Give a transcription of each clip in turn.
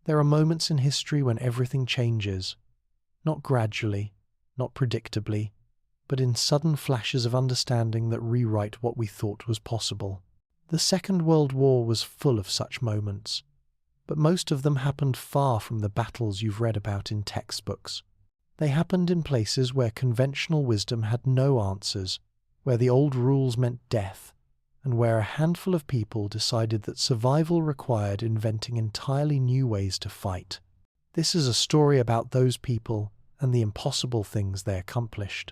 There are moments in history when everything changes, not gradually, not predictably, but in sudden flashes of understanding that rewrite what we thought was possible. The Second World War was full of such moments, but most of them happened far from the battles you've read about in textbooks. They happened in places where conventional wisdom had no answers, where the old rules meant death, and where a handful of people decided that survival required inventing entirely new ways to fight. This is a story about those people and the impossible things they accomplished.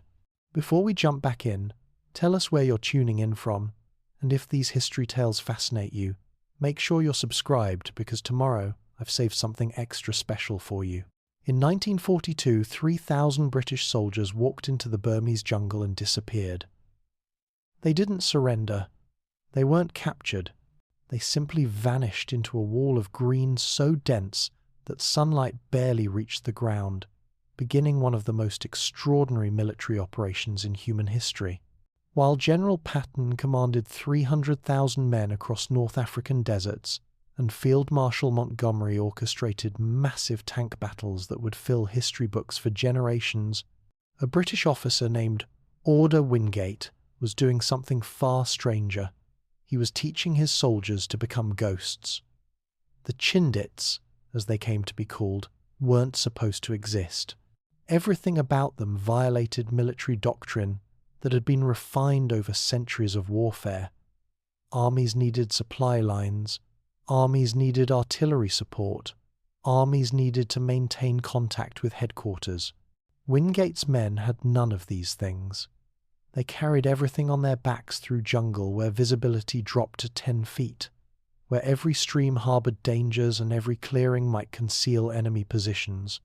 Before we jump back in, tell us where you're tuning in from, and if these history tales fascinate you, make sure you're subscribed because tomorrow I've saved something extra special for you. In 1942, 3,000 British soldiers walked into the Burmese jungle and disappeared. They didn't surrender. They weren't captured. They simply vanished into a wall of green so dense that sunlight barely reached the ground, beginning one of the most extraordinary military operations in human history. While General Patton commanded 300,000 men across North African deserts, and Field Marshal Montgomery orchestrated massive tank battles that would fill history books for generations, a British officer named Order Wingate was doing something far stranger. He was teaching his soldiers to become ghosts. The Chindits, as they came to be called, weren't supposed to exist. Everything about them violated military doctrine that had been refined over centuries of warfare. Armies needed supply lines. Armies needed artillery support. Armies needed to maintain contact with headquarters. Wingate's men had none of these things. They carried everything on their backs through jungle where visibility dropped to 10 feet, where every stream harbored dangers and every clearing might conceal enemy positions.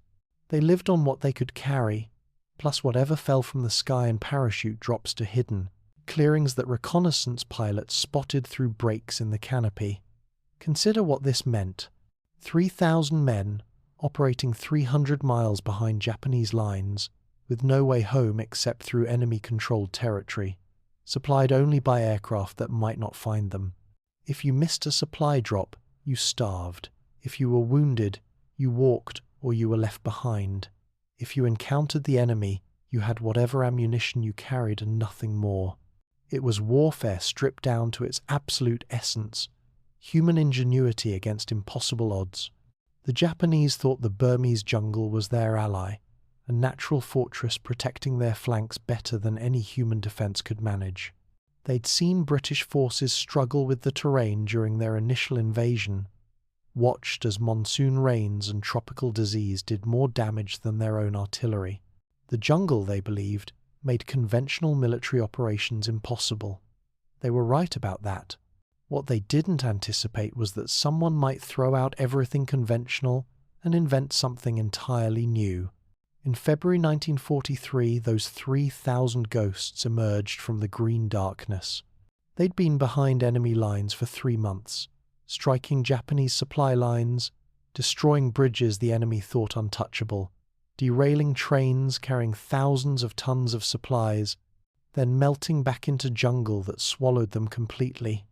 They lived on what they could carry, plus whatever fell from the sky in parachute drops to hidden clearings that reconnaissance pilots spotted through breaks in the canopy. Consider what this meant. 3,000 men operating 300 miles behind Japanese lines, with no way home except through enemy-controlled territory, supplied only by aircraft that might not find them. If you missed a supply drop, you starved. If you were wounded, you walked or you were left behind. If you encountered the enemy, you had whatever ammunition you carried and nothing more. It was warfare stripped down to its absolute essence, human ingenuity against impossible odds. The Japanese thought the Burmese jungle was their ally, a natural fortress protecting their flanks better than any human defense could manage. They'd seen British forces struggle with the terrain during their initial invasion, watched as monsoon rains and tropical disease did more damage than their own artillery. The jungle, they believed, made conventional military operations impossible. They were right about that. What they didn't anticipate was that someone might throw out everything conventional and invent something entirely new. In February 1943, those 3,000 ghosts emerged from the green darkness. They'd been behind enemy lines for 3 months, striking Japanese supply lines, destroying bridges the enemy thought untouchable, derailing trains carrying thousands of tons of supplies, then melting back into jungle that swallowed them completely.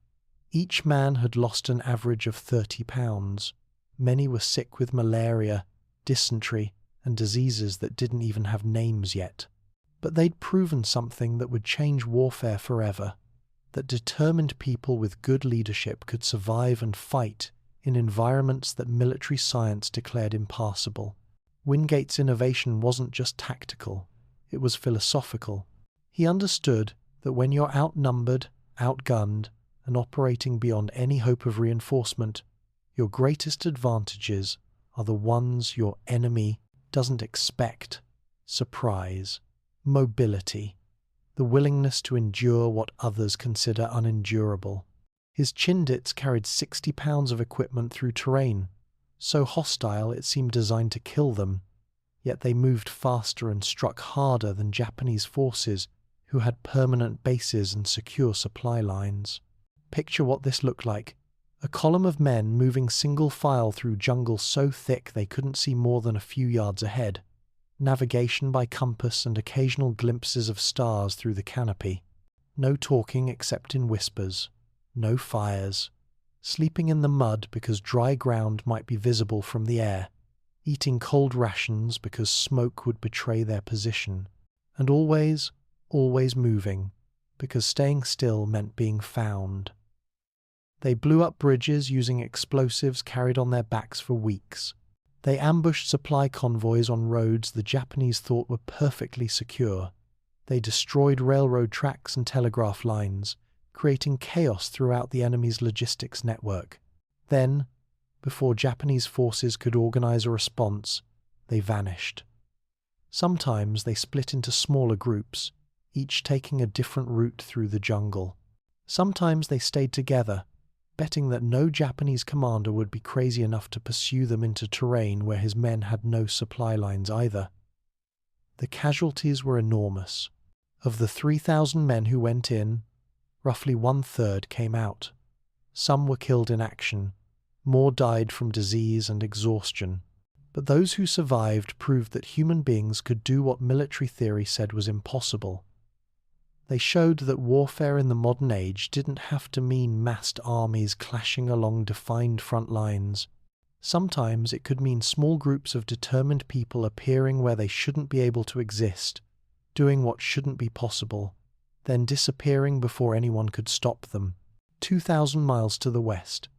Each man had lost an average of 30 pounds. Many were sick with malaria, dysentery, and diseases that didn't even have names yet. But they'd proven something that would change warfare forever, that determined people with good leadership could survive and fight in environments that military science declared impassable. Wingate's innovation wasn't just tactical, it was philosophical. He understood that when you're outnumbered, outgunned, and operating beyond any hope of reinforcement, your greatest advantages are the ones your enemy doesn't expect: surprise, mobility, the willingness to endure what others consider unendurable. His Chindits carried 60 pounds of equipment through terrain, so hostile it seemed designed to kill them, yet they moved faster and struck harder than Japanese forces who had permanent bases and secure supply lines. Picture what this looked like. A column of men moving single file through jungle so thick they couldn't see more than a few yards ahead. Navigation by compass and occasional glimpses of stars through the canopy. No talking except in whispers. No fires. sleeping in the mud because dry ground might be visible from the air, eating cold rations because smoke would betray their position, and always, always moving because staying still meant being found. They blew up bridges using explosives carried on their backs for weeks. They ambushed supply convoys on roads the Japanese thought were perfectly secure. They destroyed railroad tracks and telegraph lines, creating chaos throughout the enemy's logistics network. Then, before Japanese forces could organize a response, they vanished. Sometimes they split into smaller groups, each taking a different route through the jungle. Sometimes they stayed together, betting that no Japanese commander would be crazy enough to pursue them into terrain where his men had no supply lines either. The casualties were enormous. Of the 3,000 men who went in, roughly 1/3 came out. Some were killed in action. More died from disease and exhaustion. But those who survived proved that human beings could do what military theory said was impossible. They showed that warfare in the modern age didn't have to mean massed armies clashing along defined front lines. Sometimes it could mean small groups of determined people appearing where they shouldn't be able to exist, doing what shouldn't be possible, then disappearing before anyone could stop them. 2,000 miles to the west,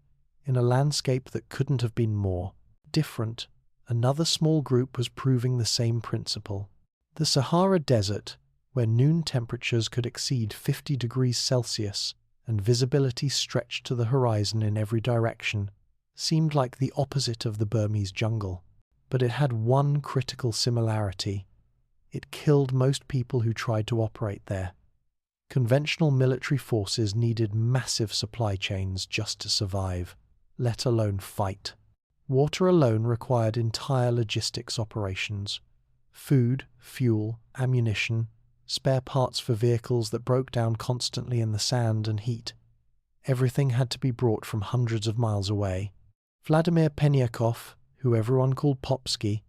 in a landscape that couldn't have been more different, another small group was proving the same principle. The Sahara Desert, where noon temperatures could exceed 50 degrees Celsius and visibility stretched to the horizon in every direction, seemed like the opposite of the Burmese jungle. But it had one critical similarity. It killed most people who tried to operate there. Conventional military forces needed massive supply chains just to survive, let alone fight. Water alone required entire logistics operations. Food, fuel, ammunition, spare parts for vehicles that broke down constantly in the sand and heat. Everything had to be brought from hundreds of miles away. Vladimir Peniakov, who everyone called Popsky,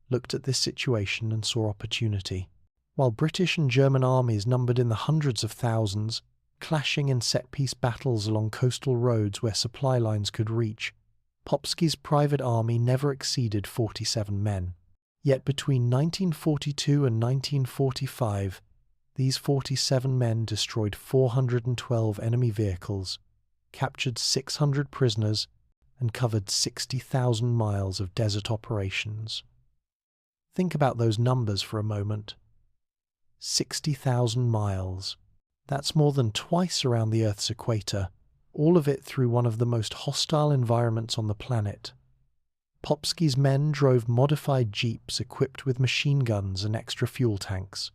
looked at this situation and saw opportunity. While British and German armies numbered in the hundreds of thousands, clashing in set-piece battles along coastal roads where supply lines could reach, Popsky's private army never exceeded 47 men. Yet between 1942 and 1945, these 47 men destroyed 412 enemy vehicles, captured 600 prisoners, and covered 60,000 miles of desert operations. Think about those numbers for a moment. 60,000 miles. That's more than twice around the Earth's equator, all of it through one of the most hostile environments on the planet. Popsky's men drove modified jeeps equipped with machine guns and extra fuel tanks.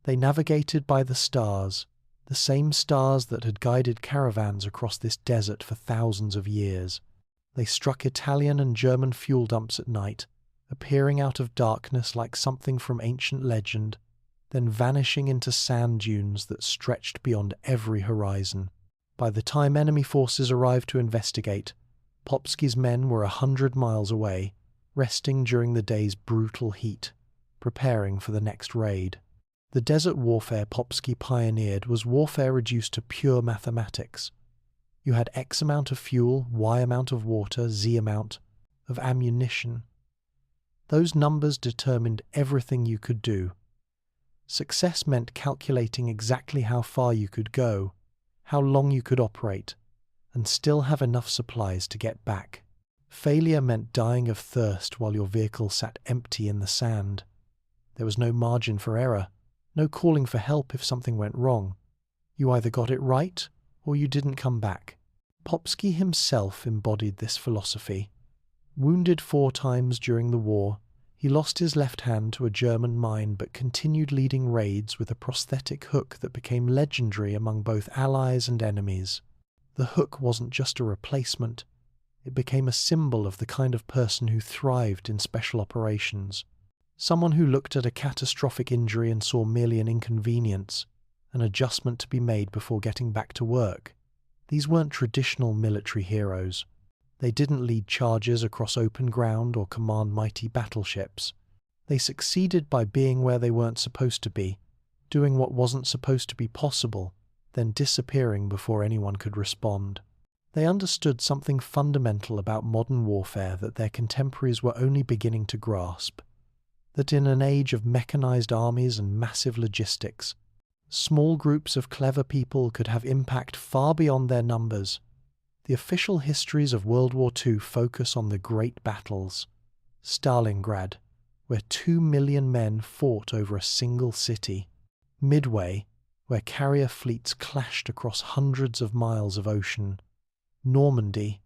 They navigated by the stars, the same stars that had guided caravans across this desert for thousands of years. They struck Italian and German fuel dumps at night, appearing out of darkness like something from ancient legend, then vanishing into sand dunes that stretched beyond every horizon. By the time enemy forces arrived to investigate, Popsky's men were 100 miles away, resting during the day's brutal heat, preparing for the next raid. The desert warfare Popsky pioneered was warfare reduced to pure mathematics. You had X amount of fuel, Y amount of water, Z amount of ammunition. Those numbers determined everything you could do. Success meant calculating exactly how far you could go, how long you could operate, and still have enough supplies to get back. Failure meant dying of thirst while your vehicle sat empty in the sand. There was no margin for error, no calling for help if something went wrong. You either got it right or you didn't come back. Popsky himself embodied this philosophy. Wounded 4 times during the war, he lost his left hand to a German mine but continued leading raids with a prosthetic hook that became legendary among both allies and enemies. The hook wasn't just a replacement, it became a symbol of the kind of person who thrived in special operations. Someone who looked at a catastrophic injury and saw merely an inconvenience, an adjustment to be made before getting back to work. These weren't traditional military heroes. They didn't lead charges across open ground or command mighty battleships. They succeeded by being where they weren't supposed to be, doing what wasn't supposed to be possible, then disappearing before anyone could respond. They understood something fundamental about modern warfare that their contemporaries were only beginning to grasp: that in an age of mechanized armies and massive logistics, small groups of clever people could have impact far beyond their numbers. The official histories of World War II focus on the great battles. Stalingrad, where 2 million men fought over a single city. Midway, where carrier fleets clashed across hundreds of miles of ocean. Normandy,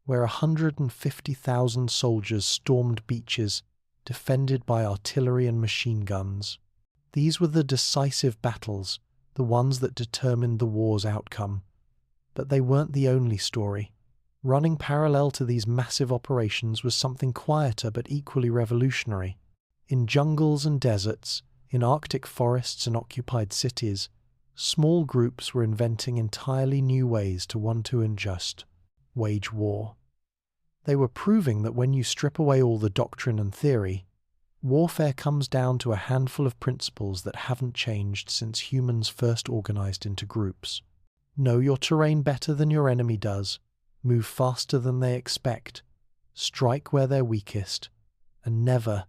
where 150,000 soldiers stormed beaches defended by artillery and machine guns. These were the decisive battles, the ones that determined the war's outcome. But they weren't the only story. Running parallel to these massive operations was something quieter but equally revolutionary. In jungles and deserts, in Arctic forests and occupied cities, small groups were inventing entirely new ways to wage war. They were proving that when you strip away all the doctrine and theory, warfare comes down to a handful of principles that haven't changed since humans first organized into groups. Know your terrain better than your enemy does, move faster than they expect, strike where they're weakest, and never,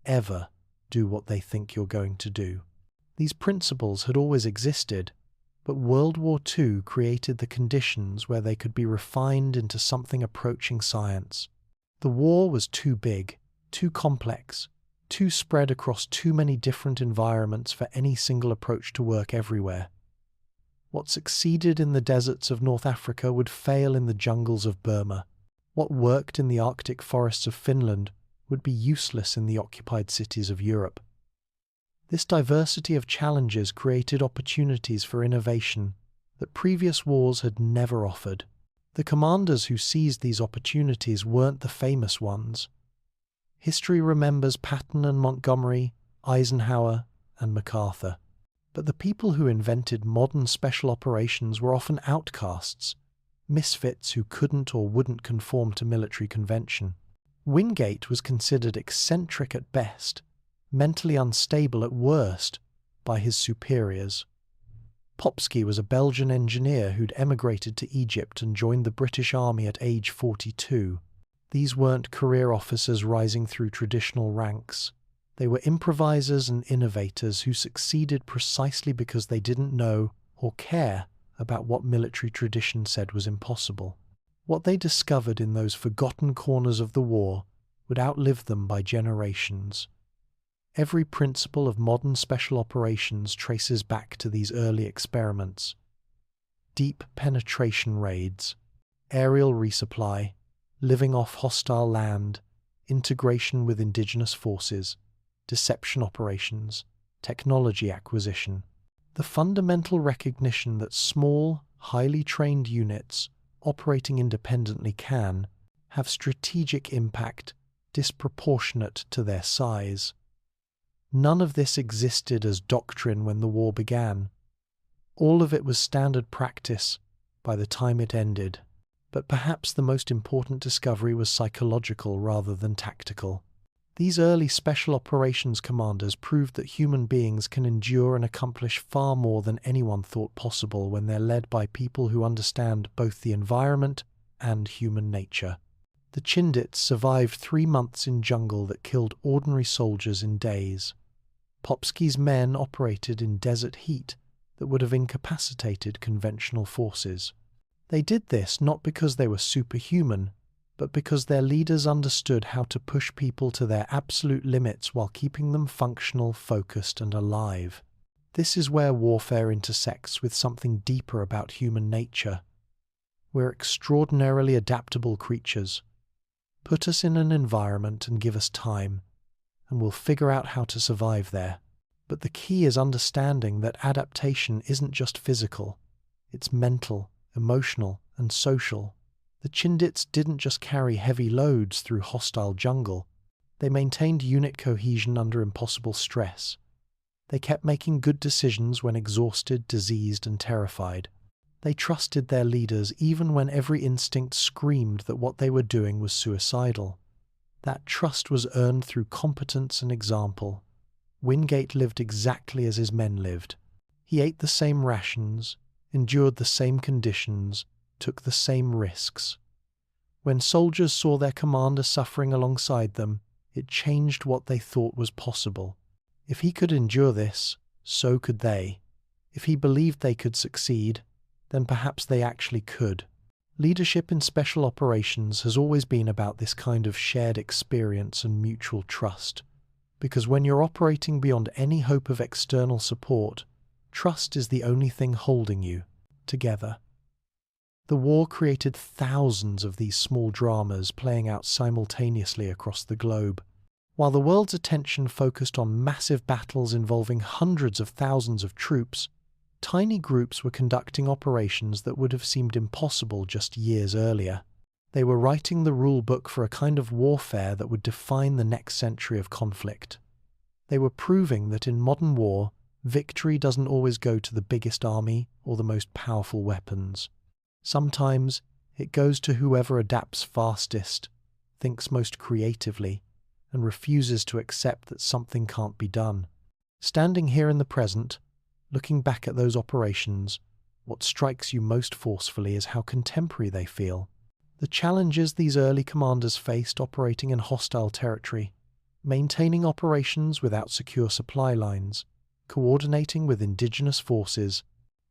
ever do what they think you're going to do. These principles had always existed, but World War II created the conditions where they could be refined into something approaching science. The war was too big, too complex, too spread across too many different environments for any single approach to work everywhere. What succeeded in the deserts of North Africa would fail in the jungles of Burma. What worked in the Arctic forests of Finland would be useless in the occupied cities of Europe. This diversity of challenges created opportunities for innovation that previous wars had never offered. The commanders who seized these opportunities weren't the famous ones. History remembers Patton and Montgomery, Eisenhower and MacArthur. But the people who invented modern special operations were often outcasts, misfits who couldn't or wouldn't conform to military convention. Wingate was considered eccentric at best, mentally unstable at worst, by his superiors. Popsky was a Belgian engineer who'd emigrated to Egypt and joined the British Army at age 42. These weren't career officers rising through traditional ranks. They were improvisers and innovators who succeeded precisely because they didn't know or care about what military tradition said was impossible. What they discovered in those forgotten corners of the war would outlive them by generations. Every principle of modern special operations traces back to these early experiments. Deep penetration raids, aerial resupply, living off hostile land, integration with indigenous forces, deception operations, technology acquisition. The fundamental recognition that small, highly trained units operating independently can have strategic impact disproportionate to their size. None of this existed as doctrine when the war began. All of it was standard practice by the time it ended. But perhaps the most important discovery was psychological rather than tactical. These early special operations commanders proved that human beings can endure and accomplish far more than anyone thought possible when they're led by people who understand both the environment and human nature. The Chindits survived 3 months in jungle that killed ordinary soldiers in days. Popsky's men operated in desert heat that would have incapacitated conventional forces. They did this not because they were superhuman, but because their leaders understood how to push people to their absolute limits while keeping them functional, focused, and alive. This is where warfare intersects with something deeper about human nature. We're extraordinarily adaptable creatures. Put us in an environment and give us time, and we'll figure out how to survive there. But the key is understanding that adaptation isn't just physical, it's mental, emotional, and social. The Chindits didn't just carry heavy loads through hostile jungle. They maintained unit cohesion under impossible stress. They kept making good decisions when exhausted, diseased, and terrified. They trusted their leaders even when every instinct screamed that what they were doing was suicidal. That trust was earned through competence and example. Wingate lived exactly as his men lived. He ate the same rations, endured the same conditions, took the same risks. When soldiers saw their commander suffering alongside them, it changed what they thought was possible. If he could endure this, so could they. If he believed they could succeed, then perhaps they actually could. Leadership in special operations has always been about this kind of shared experience and mutual trust, because when you're operating beyond any hope of external support, trust is the only thing holding you together. The war created thousands of these small dramas playing out simultaneously across the globe. While the world's attention focused on massive battles involving hundreds of thousands of troops, tiny groups were conducting operations that would have seemed impossible just years earlier. They were writing the rule book for a kind of warfare that would define the next century of conflict. They were proving that in modern war, victory doesn't always go to the biggest army or the most powerful weapons. Sometimes it goes to whoever adapts fastest, thinks most creatively, and refuses to accept that something can't be done. Standing here in the present, looking back at those operations, what strikes you most forcefully is how contemporary they feel. The challenges these early commanders faced operating in hostile territory, maintaining operations without secure supply lines, coordinating with indigenous forces,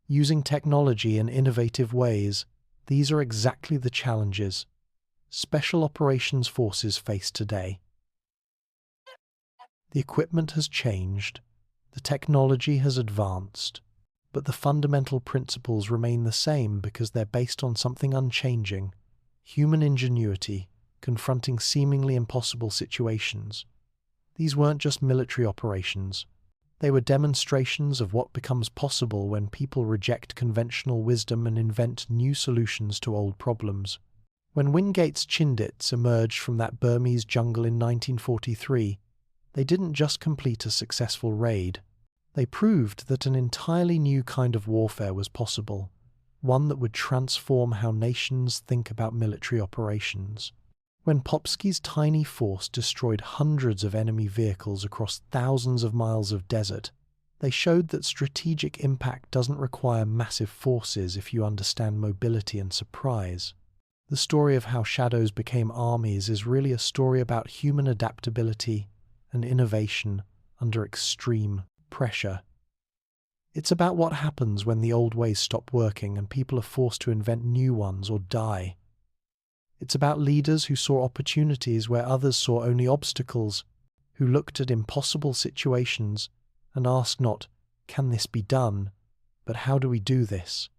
using technology in innovative ways, these are exactly the challenges special operations forces face today. The equipment has changed, the technology has advanced, but the fundamental principles remain the same because they're based on something unchanging: human ingenuity, confronting seemingly impossible situations. These weren't just military operations. They were demonstrations of what becomes possible when people reject conventional wisdom and invent new solutions to old problems. When Wingate's Chindits emerged from that Burmese jungle in 1943, they didn't just complete a successful raid. They proved that an entirely new kind of warfare was possible, one that would transform how nations think about military operations. When Popsky's tiny force destroyed hundreds of enemy vehicles across thousands of miles of desert, they showed that strategic impact doesn't require massive forces if you understand mobility and surprise. The story of how shadows became armies is really a story about human adaptability and innovation under extreme pressure. It's about what happens when the old ways stop working and people are forced to invent new ones or die. It's about leaders who saw opportunities where others saw only obstacles, who looked at impossible situations and asked not, "Can this be done?" but "How do we do this?"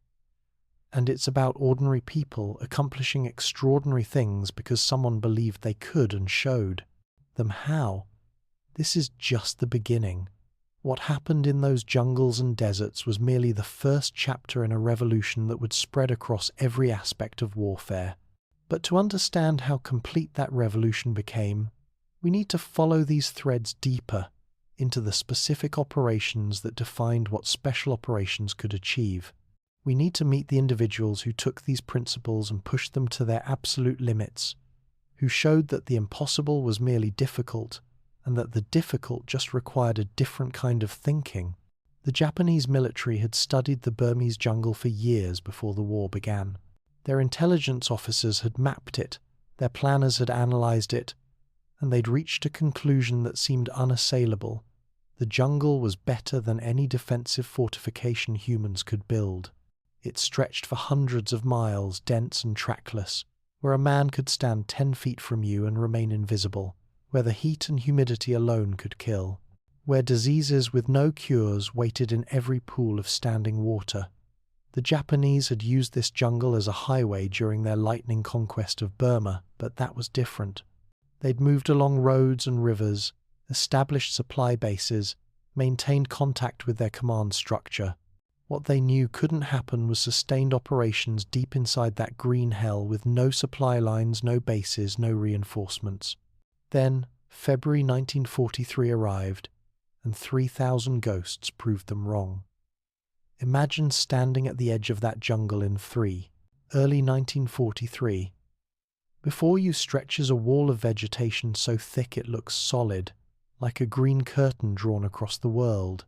And it's about ordinary people accomplishing extraordinary things because someone believed they could and showed them how. This is just the beginning. What happened in those jungles and deserts was merely the first chapter in a revolution that would spread across every aspect of warfare. But to understand how complete that revolution became, we need to follow these threads deeper into the specific operations that defined what special operations could achieve. We need to meet the individuals who took these principles and pushed them to their absolute limits, who showed that the impossible was merely difficult, and that the difficult just required a different kind of thinking. The Japanese military had studied the Burmese jungle for years before the war began. Their intelligence officers had mapped it, their planners had analyzed it, and they'd reached a conclusion that seemed unassailable. The jungle was better than any defensive fortification humans could build. It stretched for hundreds of miles, dense and trackless, where a man could stand 10 feet from you and remain invisible, where the heat and humidity alone could kill, where diseases with no cures waited in every pool of standing water. The Japanese had used this jungle as a highway during their lightning conquest of Burma, but that was different. They'd moved along roads and rivers, established supply bases, maintained contact with their command structure. What they knew couldn't happen was sustained operations deep inside that green hell with no supply lines, no bases, no reinforcements. Then, February 1943 arrived, and 3,000 ghosts proved them wrong. Imagine standing at the edge of that jungle in early 1943. Before you stretches a wall of vegetation so thick it looks solid, like a green curtain drawn across the world.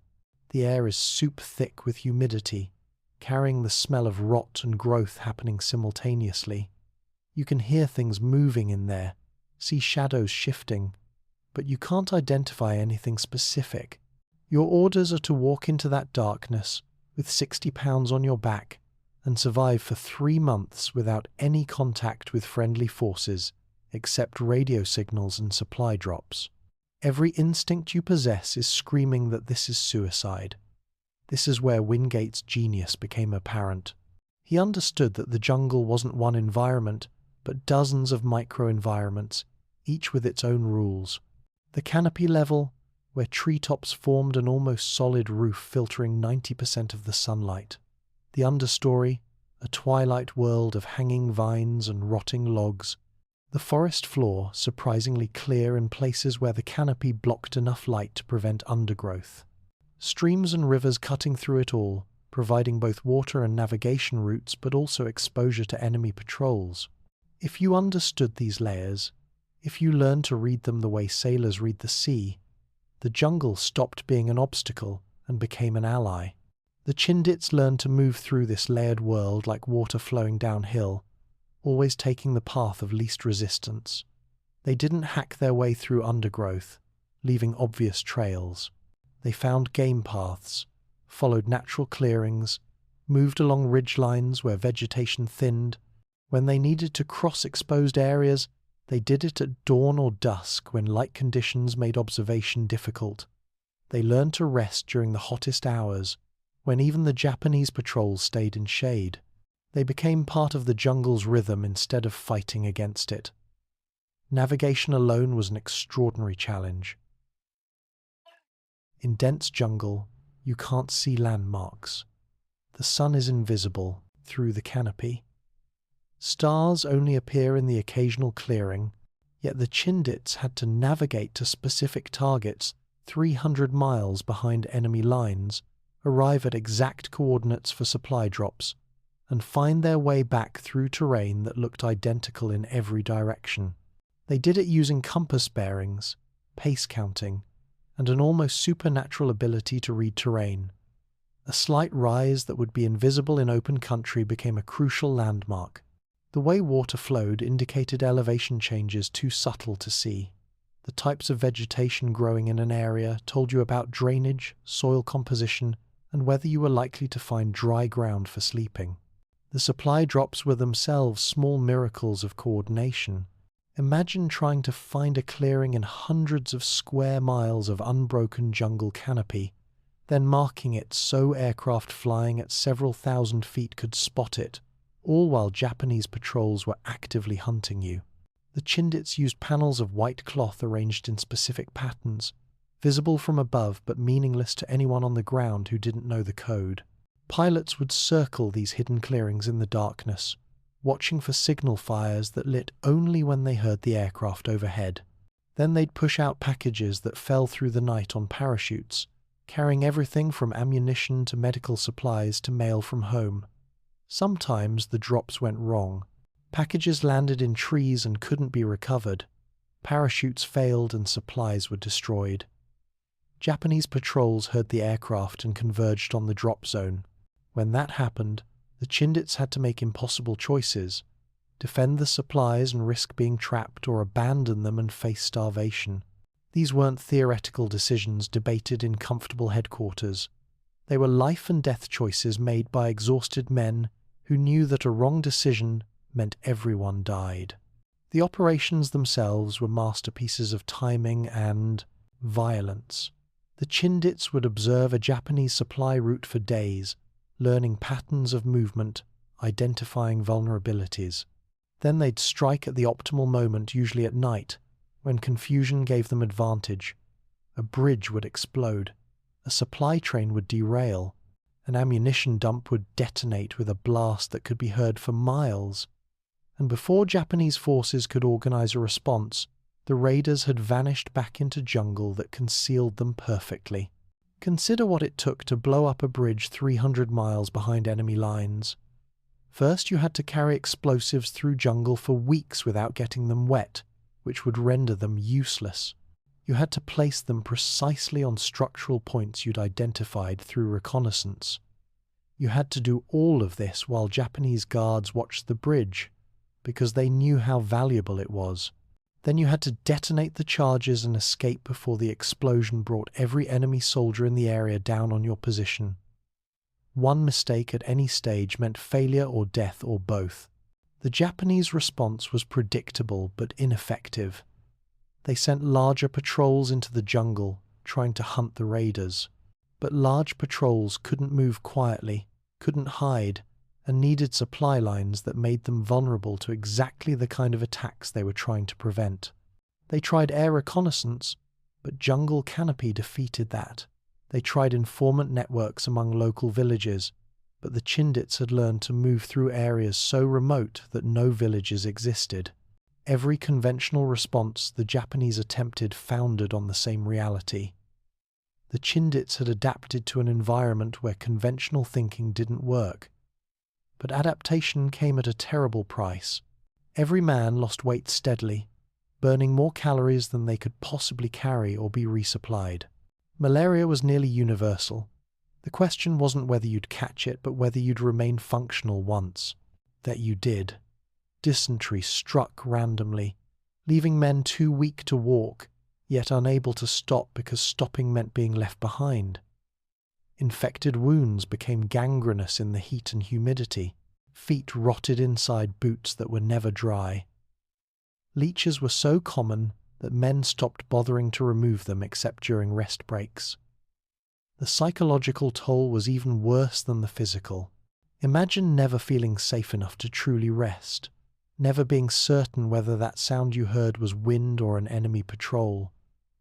The air is soup thick with humidity. carrying the smell of rot and growth happening simultaneously. You can hear things moving in there, see shadows shifting, but you can't identify anything specific. Your orders are to walk into that darkness with 60 pounds on your back and survive for 3 months without any contact with friendly forces except radio signals and supply drops. Every instinct you possess is screaming that this is suicide. This is where Wingate's genius became apparent. He understood that the jungle wasn't one environment, but dozens of micro-environments, each with its own rules. The canopy level, where treetops formed an almost solid roof filtering 90% of the sunlight. The understory, a twilight world of hanging vines and rotting logs. The forest floor, surprisingly clear in places where the canopy blocked enough light to prevent undergrowth. Streams and rivers cutting through it all, providing both water and navigation routes but also exposure to enemy patrols. If you understood these layers, if you learned to read them the way sailors read the sea, the jungle stopped being an obstacle and became an ally. The Chindits learned to move through this layered world like water flowing downhill, always taking the path of least resistance. They didn't hack their way through undergrowth, leaving obvious trails. They found game paths, followed natural clearings, moved along ridgelines where vegetation thinned. When they needed to cross exposed areas, they did it at dawn or dusk when light conditions made observation difficult. They learned to rest during the hottest hours, when even the Japanese patrols stayed in shade. They became part of the jungle's rhythm instead of fighting against it. Navigation alone was an extraordinary challenge. In dense jungle, you can't see landmarks. The sun is invisible through the canopy. Stars only appear in the occasional clearing, yet the Chindits had to navigate to specific targets 300 miles behind enemy lines, arrive at exact coordinates for supply drops, and find their way back through terrain that looked identical in every direction. They did it using compass bearings, pace counting, and an almost supernatural ability to read terrain. A slight rise that would be invisible in open country became a crucial landmark. The way water flowed indicated elevation changes too subtle to see. The types of vegetation growing in an area told you about drainage, soil composition, and whether you were likely to find dry ground for sleeping. The supply drops were themselves small miracles of coordination. Imagine trying to find a clearing in hundreds of square miles of unbroken jungle canopy, then marking it so aircraft flying at several thousand feet could spot it, all while Japanese patrols were actively hunting you. The Chindits used panels of white cloth arranged in specific patterns, visible from above but meaningless to anyone on the ground who didn't know the code. Pilots would circle these hidden clearings in the darkness, watching for signal fires that lit only when they heard the aircraft overhead. Then they'd push out packages that fell through the night on parachutes, carrying everything from ammunition to medical supplies to mail from home. Sometimes the drops went wrong. Packages landed in trees and couldn't be recovered. Parachutes failed and supplies were destroyed. Japanese patrols heard the aircraft and converged on the drop zone. When that happened, the Chindits had to make impossible choices: defend the supplies and risk being trapped, or abandon them and face starvation. These weren't theoretical decisions debated in comfortable headquarters. They were life and death choices made by exhausted men who knew that a wrong decision meant everyone died. The operations themselves were masterpieces of timing and violence. The Chindits would observe a Japanese supply route for days, learning patterns of movement, identifying vulnerabilities. Then they'd strike at the optimal moment, usually at night, when confusion gave them advantage. A bridge would explode, a supply train would derail, an ammunition dump would detonate with a blast that could be heard for miles. And before Japanese forces could organize a response, the raiders had vanished back into jungle that concealed them perfectly. Consider what it took to blow up a bridge 300 miles behind enemy lines. First, you had to carry explosives through jungle for weeks without getting them wet, which would render them useless. You had to place them precisely on structural points you'd identified through reconnaissance. You had to do all of this while Japanese guards watched the bridge, because they knew how valuable it was. Then you had to detonate the charges and escape before the explosion brought every enemy soldier in the area down on your position. One mistake at any stage meant failure or death or both. The Japanese response was predictable but ineffective. They sent larger patrols into the jungle, trying to hunt the raiders. But large patrols couldn't move quietly, couldn't hide, and needed supply lines that made them vulnerable to exactly the kind of attacks they were trying to prevent. They tried air reconnaissance, but jungle canopy defeated that. They tried informant networks among local villages, but the Chindits had learned to move through areas so remote that no villages existed. Every conventional response the Japanese attempted foundered on the same reality. The Chindits had adapted to an environment where conventional thinking didn't work. But adaptation came at a terrible price. Every man lost weight steadily, burning more calories than they could possibly carry or be resupplied. Malaria was nearly universal. The question wasn't whether you'd catch it, but whether you'd remain functional once. That you did. Dysentery struck randomly, leaving men too weak to walk, yet unable to stop because stopping meant being left behind. Infected wounds became gangrenous in the heat and humidity. Feet rotted inside boots that were never dry. Leeches were so common that men stopped bothering to remove them except during rest breaks. The psychological toll was even worse than the physical. Imagine never feeling safe enough to truly rest, never being certain whether that sound you heard was wind or an enemy patrol,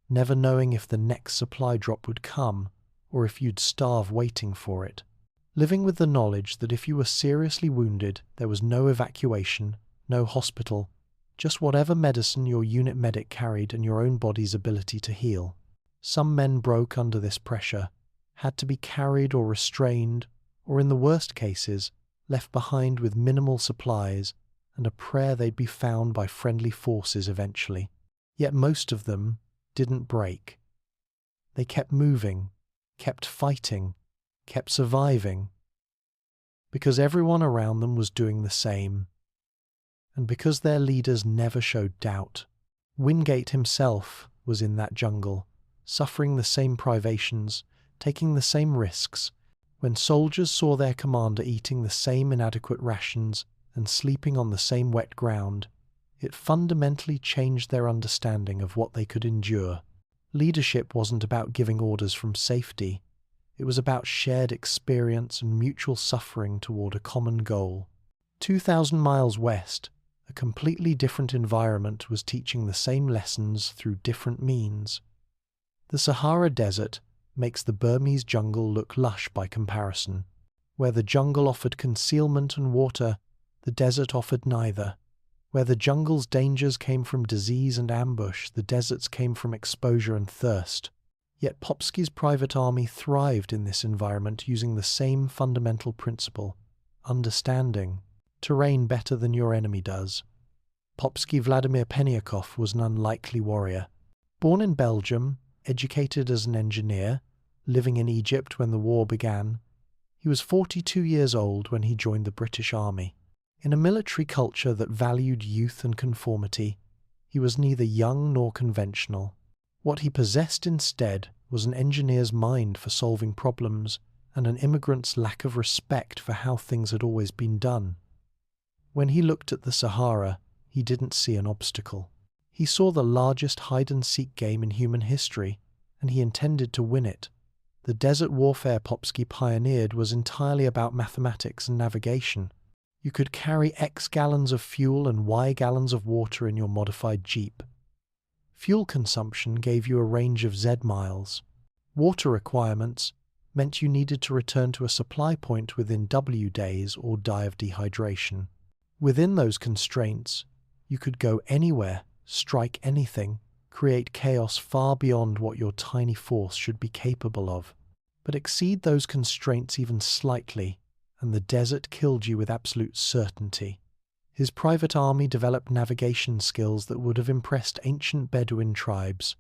never knowing if the next supply drop would come or if you'd starve waiting for it. Living with the knowledge that if you were seriously wounded, there was no evacuation, no hospital, just whatever medicine your unit medic carried and your own body's ability to heal. Some men broke under this pressure, had to be carried or restrained, or in the worst cases, left behind with minimal supplies and a prayer they'd be found by friendly forces eventually. Yet most of them didn't break. They kept moving, kept fighting, kept surviving, because everyone around them was doing the same, and because their leaders never showed doubt. Wingate himself was in that jungle, suffering the same privations, taking the same risks. When soldiers saw their commander eating the same inadequate rations and sleeping on the same wet ground, it fundamentally changed their understanding of what they could endure. Leadership wasn't about giving orders from safety. It was about shared experience and mutual suffering toward a common goal. 2,000 miles west, a completely different environment was teaching the same lessons through different means. The Sahara Desert makes the Burmese jungle look lush by comparison. Where the jungle offered concealment and water, the desert offered neither. Where the jungle's dangers came from disease and ambush, the deserts came from exposure and thirst. Yet Popsky's private army thrived in this environment using the same fundamental principle: understanding terrain better than your enemy does. Popsky Vladimir Peniakov was an unlikely warrior. Born in Belgium, educated as an engineer, living in Egypt when the war began, he was 42 years old when he joined the British Army. In a military culture that valued youth and conformity, he was neither young nor conventional. What he possessed instead was an engineer's mind for solving problems and an immigrant's lack of respect for how things had always been done. When he looked at the Sahara, he didn't see an obstacle. He saw the largest hide-and-seek game in human history, and he intended to win it. The desert warfare Popsky pioneered was entirely about mathematics and navigation. You could carry X gallons of fuel and Y gallons of water in your modified Jeep. Fuel consumption gave you a range of Z miles. Water requirements meant you needed to return to a supply point within W days or die of dehydration. Within those constraints, you could go anywhere, strike anything, create chaos far beyond what your tiny force should be capable of. But exceed those constraints even slightly, and the desert killed you with absolute certainty. His private army developed navigation skills that would have impressed ancient Bedouin tribes.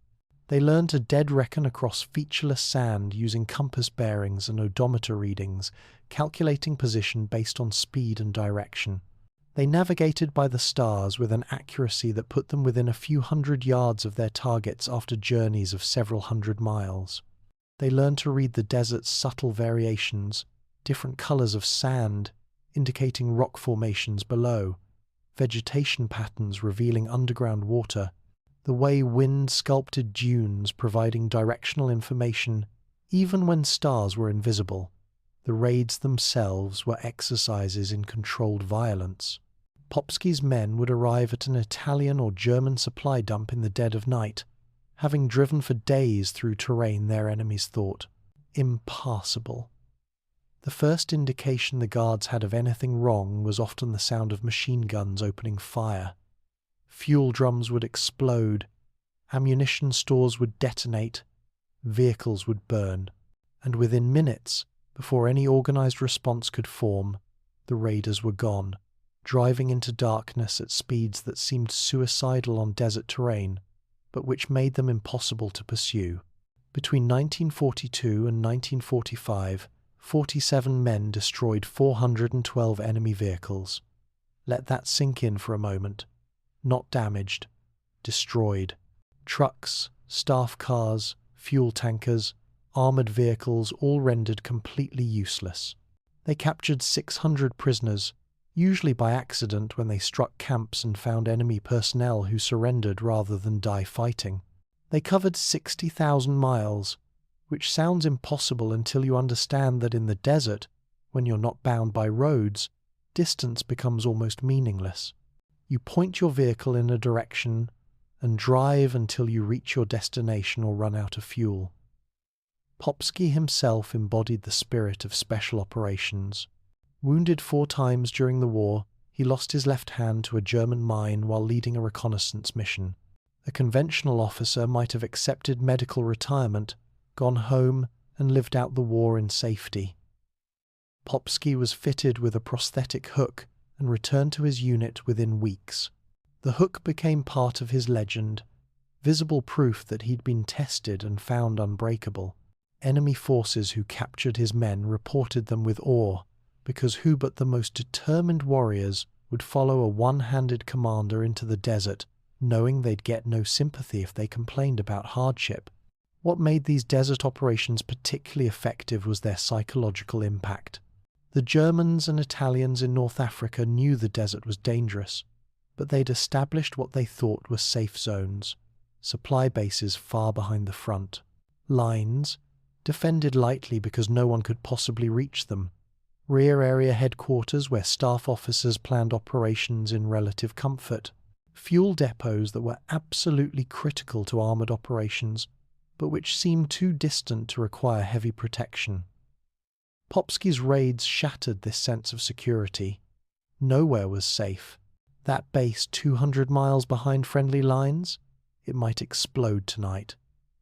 They learned to dead reckon across featureless sand using compass bearings and odometer readings, calculating position based on speed and direction. They navigated by the stars with an accuracy that put them within a few hundred yards of their targets after journeys of several hundred miles. They learned to read the desert's subtle variations, different colors of sand indicating rock formations below, vegetation patterns revealing underground water, the way wind sculpted dunes providing directional information even when stars were invisible. The raids themselves were exercises in controlled violence. Popsky's men would arrive at an Italian or German supply dump in the dead of night, having driven for days through terrain their enemies thought impassable. The first indication the guards had of anything wrong was often the sound of machine guns opening fire. Fuel drums would explode, ammunition stores would detonate, vehicles would burn, and within minutes, before any organized response could form, the raiders were gone, driving into darkness at speeds that seemed suicidal on desert terrain, but which made them impossible to pursue. Between 1942 and 1945, 47 men destroyed 412 enemy vehicles. Let that sink in for a moment. Not damaged, destroyed. Trucks, staff cars, fuel tankers, armoured vehicles all rendered completely useless. They captured 600 prisoners, usually by accident when they struck camps and found enemy personnel who surrendered rather than die fighting. They covered 60,000 miles, which sounds impossible until you understand that in the desert, when you're not bound by roads, distance becomes almost meaningless. You point your vehicle in a direction and drive until you reach your destination or run out of fuel. Popsky himself embodied the spirit of special operations. Wounded 4 times during the war, he lost his left hand to a German mine while leading a reconnaissance mission. A conventional officer might have accepted medical retirement, gone home, and lived out the war in safety. Popsky was fitted with a prosthetic hook and returned to his unit within weeks. The hook became part of his legend, visible proof that he'd been tested and found unbreakable. Enemy forces who captured his men reported them with awe, because who but the most determined warriors would follow a one-handed commander into the desert, knowing they'd get no sympathy if they complained about hardship? What made these desert operations particularly effective was their psychological impact. The Germans and Italians in North Africa knew the desert was dangerous, but they'd established what they thought were safe zones, supply bases far behind the front, lines, defended lightly because no one could possibly reach them, rear area headquarters where staff officers planned operations in relative comfort, fuel depots that were absolutely critical to armoured operations, but which seemed too distant to require heavy protection. Popsky's raids shattered this sense of security. Nowhere was safe. That base 200 miles behind friendly lines? It might explode tonight.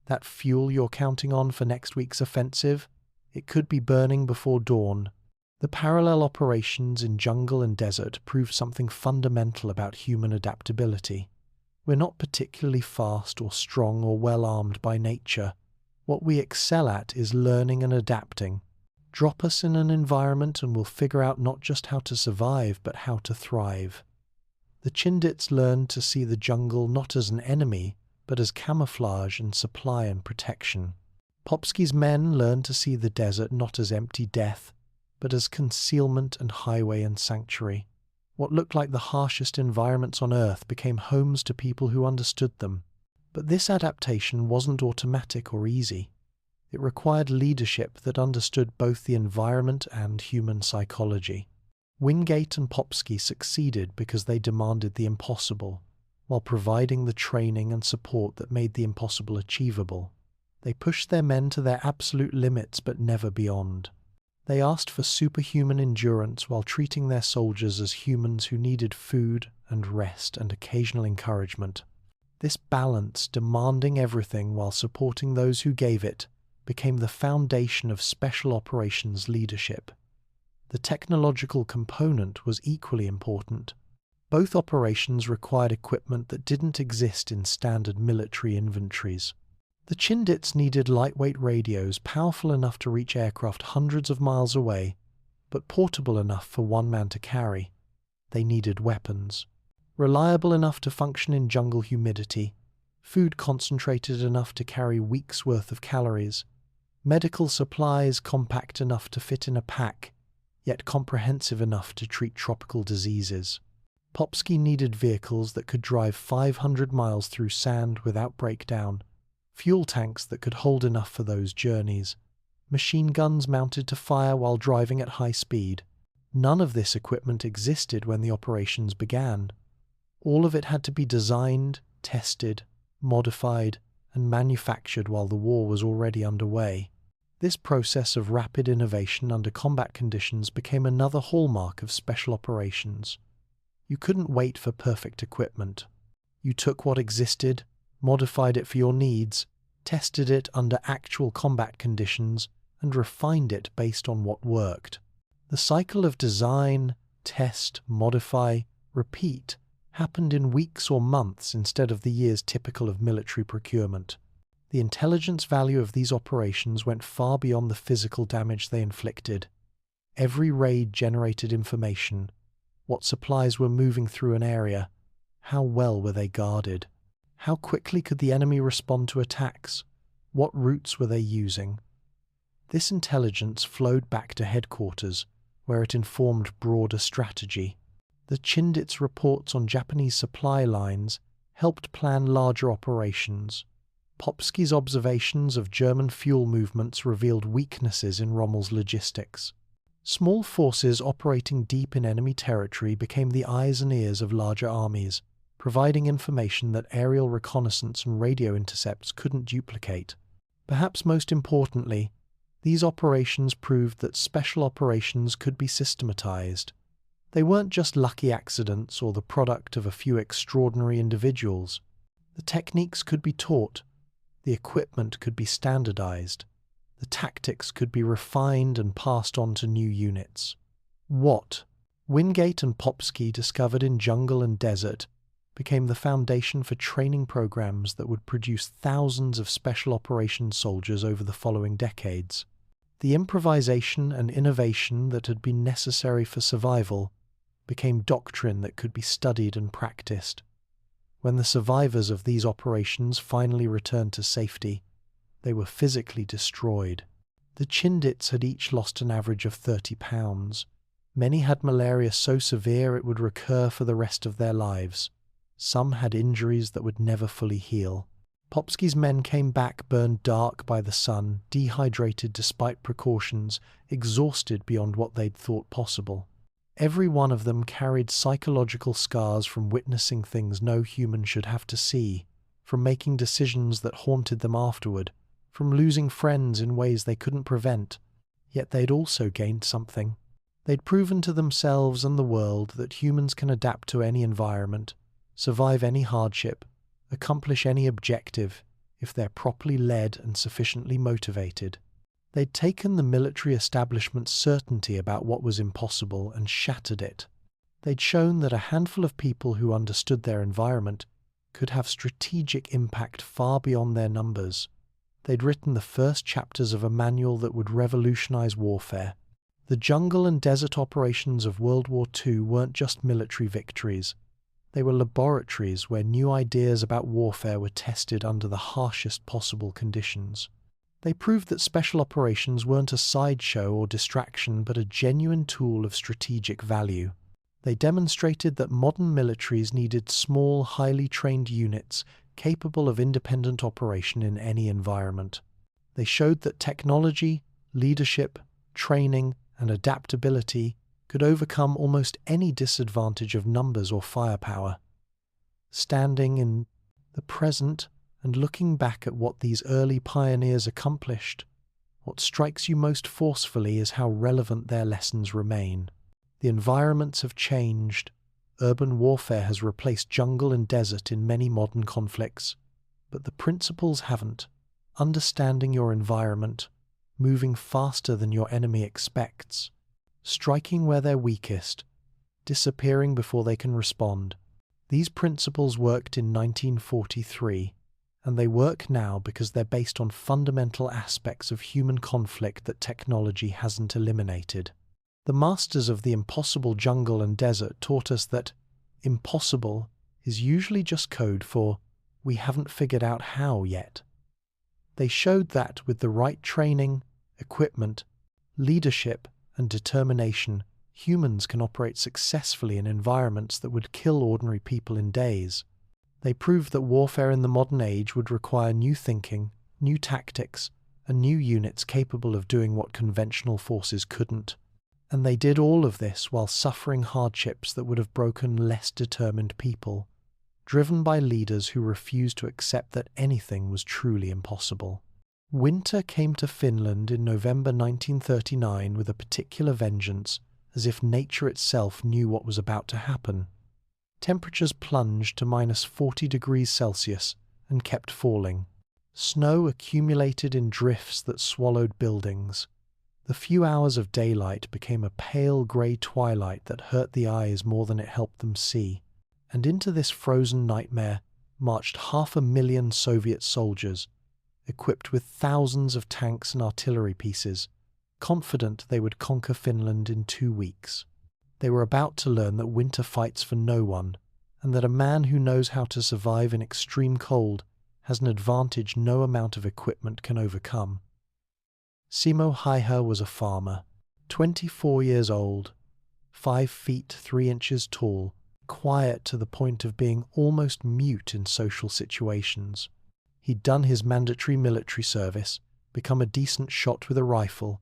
That fuel you're counting on for next week's offensive? It could be burning before dawn. The parallel operations in jungle and desert prove something fundamental about human adaptability. We're not particularly fast or strong or well-armed by nature. What we excel at is learning and adapting. Drop us in an environment and we'll figure out not just how to survive, but how to thrive. The Chindits learned to see the jungle not as an enemy, but as camouflage and supply and protection. Popsky's men learned to see the desert not as empty death, but as concealment and highway and sanctuary. What looked like the harshest environments on Earth became homes to people who understood them. But this adaptation wasn't automatic or easy. It required leadership that understood both the environment and human psychology. Wingate and Popsky succeeded because they demanded the impossible, while providing the training and support that made the impossible achievable. They pushed their men to their absolute limits but never beyond. They asked for superhuman endurance while treating their soldiers as humans who needed food and rest and occasional encouragement. This balance, demanding everything while supporting those who gave it, became the foundation of special operations leadership. The technological component was equally important. Both operations required equipment that didn't exist in standard military inventories. The Chindits needed lightweight radios powerful enough to reach aircraft hundreds of miles away, but portable enough for one man to carry. They needed weapons. Reliable enough to function in jungle humidity, food concentrated enough to carry weeks' worth of calories, medical supplies compact enough to fit in a pack, yet comprehensive enough to treat tropical diseases. Popsky needed vehicles that could drive 500 miles through sand without breakdown, fuel tanks that could hold enough for those journeys, machine guns mounted to fire while driving at high speed. None of this equipment existed when the operations began. All of it had to be designed, tested, modified, and manufactured while the war was already underway. This process of rapid innovation under combat conditions became another hallmark of special operations. You couldn't wait for perfect equipment. You took what existed, modified it for your needs, tested it under actual combat conditions, and refined it based on what worked. The cycle of design, test, modify, repeat happened in weeks or months instead of the years typical of military procurement. The intelligence value of these operations went far beyond the physical damage they inflicted. Every raid generated information. What supplies were moving through an area? How well were they guarded? How quickly could the enemy respond to attacks? What routes were they using? This intelligence flowed back to headquarters, where it informed broader strategy. The Chindits' reports on Japanese supply lines helped plan larger operations. Popsky's observations of German fuel movements revealed weaknesses in Rommel's logistics. Small forces operating deep in enemy territory became the eyes and ears of larger armies, providing information that aerial reconnaissance and radio intercepts couldn't duplicate. Perhaps most importantly, these operations proved that special operations could be systematized. They weren't just lucky accidents or the product of a few extraordinary individuals. The techniques could be taught, the equipment could be standardized, the tactics could be refined and passed on to new units. What Wingate and Popsky discovered in jungle and desert became the foundation for training programs that would produce thousands of special operations soldiers over the following decades. The improvisation and innovation that had been necessary for survival became doctrine that could be studied and practiced. When the survivors of these operations finally returned to safety, they were physically destroyed. The Chindits had each lost an average of 30 pounds. Many had malaria so severe it would recur for the rest of their lives. Some had injuries that would never fully heal. Popsky's men came back burned dark by the sun, dehydrated despite precautions, exhausted beyond what they'd thought possible. Every one of them carried psychological scars from witnessing things no human should have to see, from making decisions that haunted them afterward, from losing friends in ways they couldn't prevent. Yet they'd also gained something. They'd proven to themselves and the world that humans can adapt to any environment, survive any hardship, accomplish any objective, if they're properly led and sufficiently motivated. They'd taken the military establishment's certainty about what was impossible and shattered it. They'd shown that a handful of people who understood their environment could have strategic impact far beyond their numbers. They'd written the first chapters of a manual that would revolutionize warfare. The jungle and desert operations of World War II weren't just military victories. They were laboratories where new ideas about warfare were tested under the harshest possible conditions. They proved that special operations weren't a sideshow or distraction but a genuine tool of strategic value. They demonstrated that modern militaries needed small, highly trained units capable of independent operation in any environment. They showed that technology, leadership, training, and adaptability could overcome almost any disadvantage of numbers or firepower. Standing in the present and looking back at what these early pioneers accomplished, what strikes you most forcefully is how relevant their lessons remain. The environments have changed. Urban warfare has replaced jungle and desert in many modern conflicts, but the principles haven't. Understanding your environment, moving faster than your enemy expects, striking where they're weakest, disappearing before they can respond. These principles worked in 1943, and they work now because they're based on fundamental aspects of human conflict that technology hasn't eliminated. The masters of the impossible jungle and desert taught us that impossible is usually just code for we haven't figured out how yet. They showed that with the right training, equipment, leadership, and determination, humans can operate successfully in environments that would kill ordinary people in days. They proved that warfare in the modern age would require new thinking, new tactics, and new units capable of doing what conventional forces couldn't. And they did all of this while suffering hardships that would have broken less determined people, driven by leaders who refused to accept that anything was truly impossible. Winter came to Finland in November 1939 with a particular vengeance, as if nature itself knew what was about to happen. Temperatures plunged to minus 40 degrees Celsius and kept falling. Snow accumulated in drifts that swallowed buildings. The few hours of daylight became a pale grey twilight that hurt the eyes more than it helped them see. And into this frozen nightmare marched 500,000 Soviet soldiers, equipped with thousands of tanks and artillery pieces, confident they would conquer Finland in 2 weeks. They were about to learn that winter fights for no one, and that a man who knows how to survive in extreme cold has an advantage no amount of equipment can overcome. Simo Häyhä was a farmer, 24 years old, 5 feet 3 inches tall, quiet to the point of being almost mute in social situations. He'd done his mandatory military service, become a decent shot with a rifle,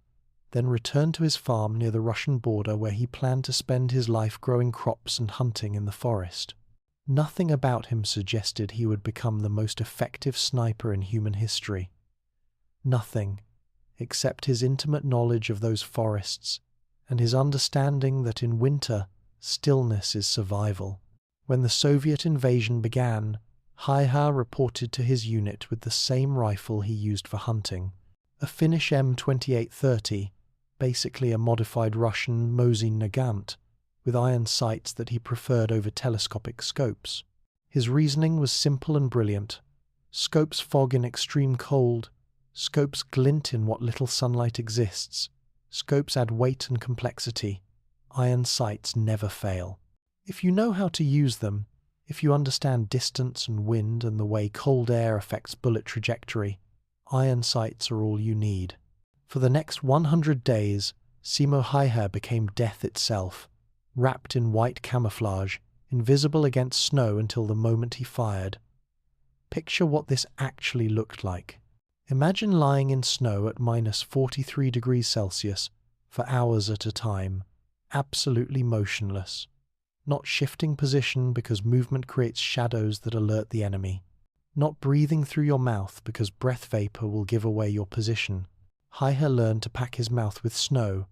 then returned to his farm near the Russian border where he planned to spend his life growing crops and hunting in the forest. Nothing about him suggested he would become the most effective sniper in human history. Nothing, except his intimate knowledge of those forests and his understanding that in winter, stillness is survival. When the Soviet invasion began, Häyhä reported to his unit with the same rifle he used for hunting, a Finnish M2830, basically a modified Russian Mosin Nagant, with iron sights that he preferred over telescopic scopes. His reasoning was simple and brilliant. Scopes fog in extreme cold. Scopes glint in what little sunlight exists. Scopes add weight and complexity. Iron sights never fail. If you know how to use them, if you understand distance and wind and the way cold air affects bullet trajectory, iron sights are all you need. For the next 100 days, Simo Häyhä became death itself, wrapped in white camouflage, invisible against snow until the moment he fired. Picture what this actually looked like. Imagine lying in snow at minus 43 degrees Celsius for hours at a time, absolutely motionless, not shifting position because movement creates shadows that alert the enemy, not breathing through your mouth because breath vapor will give away your position. Häyhä learned to pack his mouth with snow,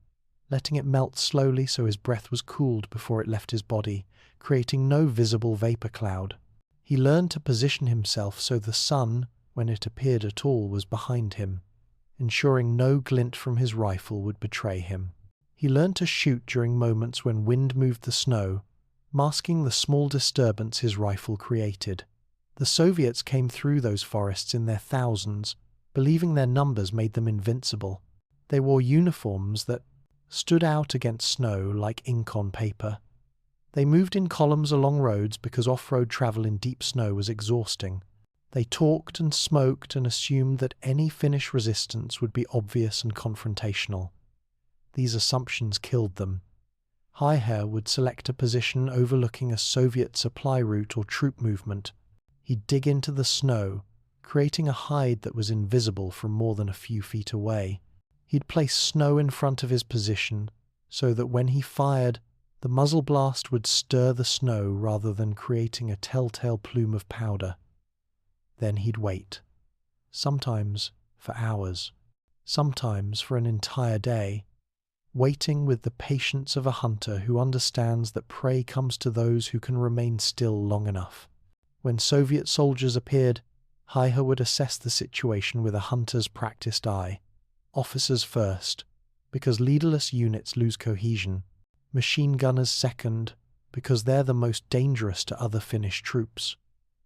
letting it melt slowly so his breath was cooled before it left his body, creating no visible vapor cloud. He learned to position himself so the sun, when it appeared at all, was behind him, ensuring no glint from his rifle would betray him. He learned to shoot during moments when wind moved the snow, masking the small disturbance his rifle created. The Soviets came through those forests in their thousands, believing their numbers made them invincible. They wore uniforms that stood out against snow like ink on paper. They moved in columns along roads because off-road travel in deep snow was exhausting. They talked and smoked and assumed that any Finnish resistance would be obvious and confrontational. These assumptions killed them. Häyhä would select a position overlooking a Soviet supply route or troop movement. He'd dig into the snow, creating a hide that was invisible from more than a few feet away. He'd place snow in front of his position so that when he fired, the muzzle blast would stir the snow rather than creating a telltale plume of powder. Then he'd wait, sometimes for hours, sometimes for an entire day, waiting with the patience of a hunter who understands that prey comes to those who can remain still long enough. When Soviet soldiers appeared, Häyhä would assess the situation with a hunter's practiced eye. Officers first, because leaderless units lose cohesion. Machine gunners second, because they're the most dangerous to other Finnish troops.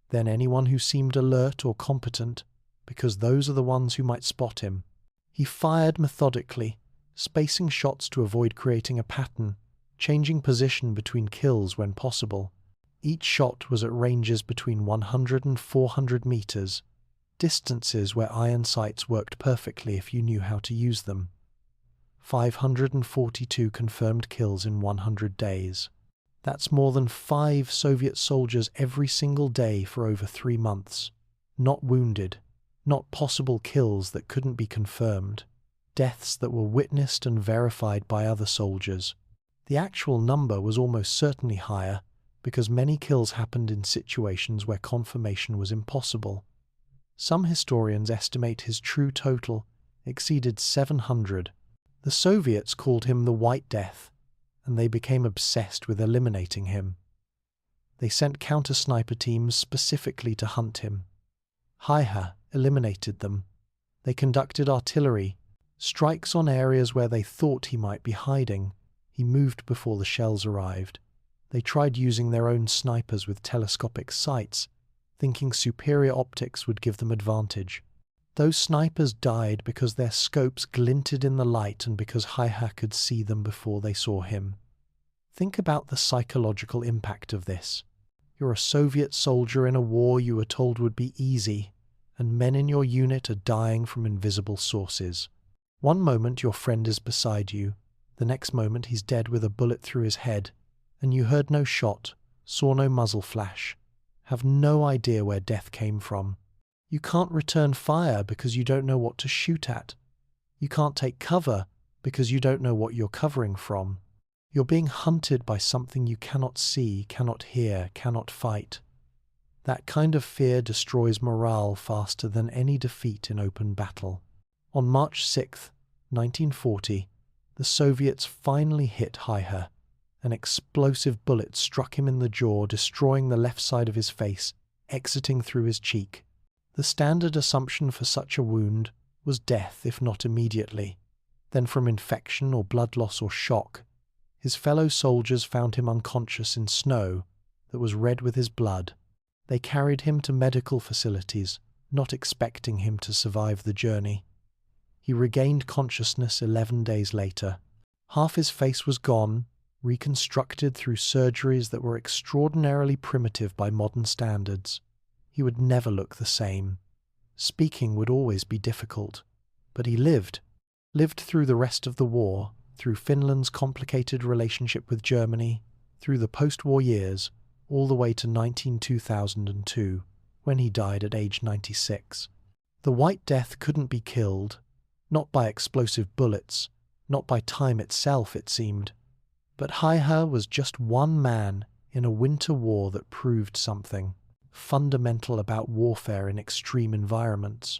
then anyone who seemed alert or competent, because those are the ones who might spot him. He fired methodically, spacing shots to avoid creating a pattern, changing position between kills when possible. Each shot was at ranges between 100 and 400 meters, distances where iron sights worked perfectly if you knew how to use them. 542 confirmed kills in 100 days. That's more than 5 Soviet soldiers every single day for over 3 months. Not wounded, not possible kills that couldn't be confirmed, deaths that were witnessed and verified by other soldiers. The actual number was almost certainly higher, because many kills happened in situations where confirmation was impossible. Some historians estimate his true total exceeded 700. The Soviets called him the White Death, and they became obsessed with eliminating him. They sent counter-sniper teams specifically to hunt him. Haiha eliminated them. They conducted artillery, strikes on areas where they thought he might be hiding. He moved before the shells arrived. They tried using their own snipers with telescopic sights, thinking superior optics would give them advantage. Those snipers died because their scopes glinted in the light and because Haiha could see them before they saw him. Think about the psychological impact of this. You're a Soviet soldier in a war you were told would be easy, and men in your unit are dying from invisible sources. One moment your friend is beside you, the next moment he's dead with a bullet through his head, and you heard no shot, saw no muzzle flash, have no idea where death came from. You can't return fire because you don't know what to shoot at. You can't take cover because you don't know what you're covering from. You're being hunted by something you cannot see, cannot hear, cannot fight. That kind of fear destroys morale faster than any defeat in open battle. On March 6, 1940, the Soviets finally hit Haiha. An explosive bullet struck him in the jaw, destroying the left side of his face, exiting through his cheek. The standard assumption for such a wound was death, if not immediately. Then from infection or blood loss or shock, his fellow soldiers found him unconscious in snow that was red with his blood. They carried him to medical facilities, not expecting him to survive the journey. He regained consciousness 11 days later. Half his face was gone, reconstructed through surgeries that were extraordinarily primitive by modern standards. He would never look the same. Speaking would always be difficult. But he lived through the rest of the war, through Finland's complicated relationship with Germany, through the post-war years, all the way to 2002, when he died at age 96. The White Death couldn't be killed, not by explosive bullets, not by time itself, it seemed. But Haiha was just one man in a winter war that proved something fundamental about warfare in extreme environments.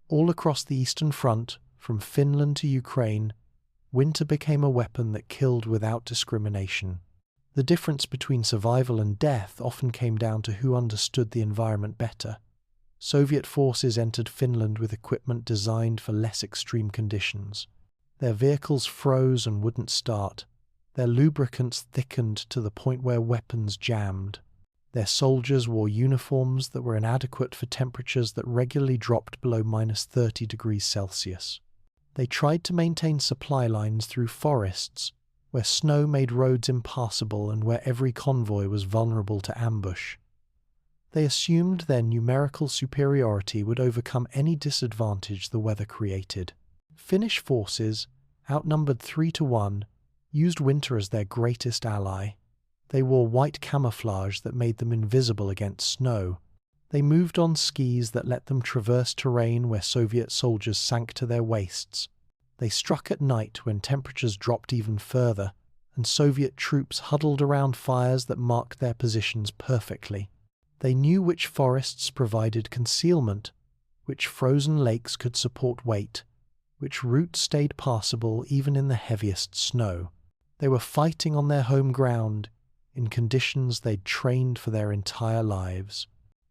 All across the Eastern Front, from Finland to Ukraine, winter became a weapon that killed without discrimination. The difference between survival and death often came down to who understood the environment better. Soviet forces entered Finland with equipment designed for less extreme conditions. Their vehicles froze and wouldn't start. Their lubricants thickened to the point where weapons jammed. Their soldiers wore uniforms that were inadequate for temperatures that regularly dropped below -30 degrees Celsius. They tried to maintain supply lines through forests, where snow made roads impassable and where every convoy was vulnerable to ambush. They assumed their numerical superiority would overcome any disadvantage the weather created. Finnish forces, outnumbered 3-1, used winter as their greatest ally. They wore white camouflage that made them invisible against snow. They moved on skis that let them traverse terrain where Soviet soldiers sank to their waists. They struck at night when temperatures dropped even further, and Soviet troops huddled around fires that marked their positions perfectly. They knew which forests provided concealment, which frozen lakes could support weight, which routes stayed passable even in the heaviest snow. They were fighting on their home ground, in conditions they'd trained for their entire lives.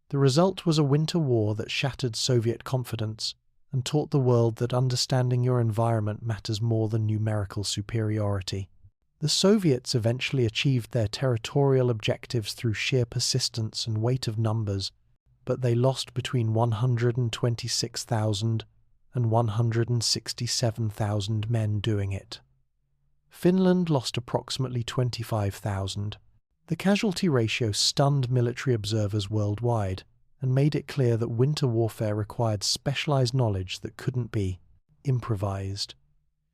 The result was a winter war that shattered Soviet confidence and taught the world that understanding your environment matters more than numerical superiority. The Soviets eventually achieved their territorial objectives through sheer persistence and weight of numbers, but they lost between 126,000 and 167,000 men doing it. Finland lost approximately 25,000. The casualty ratio stunned military observers worldwide and made it clear that winter warfare required specialized knowledge that couldn't be improvised.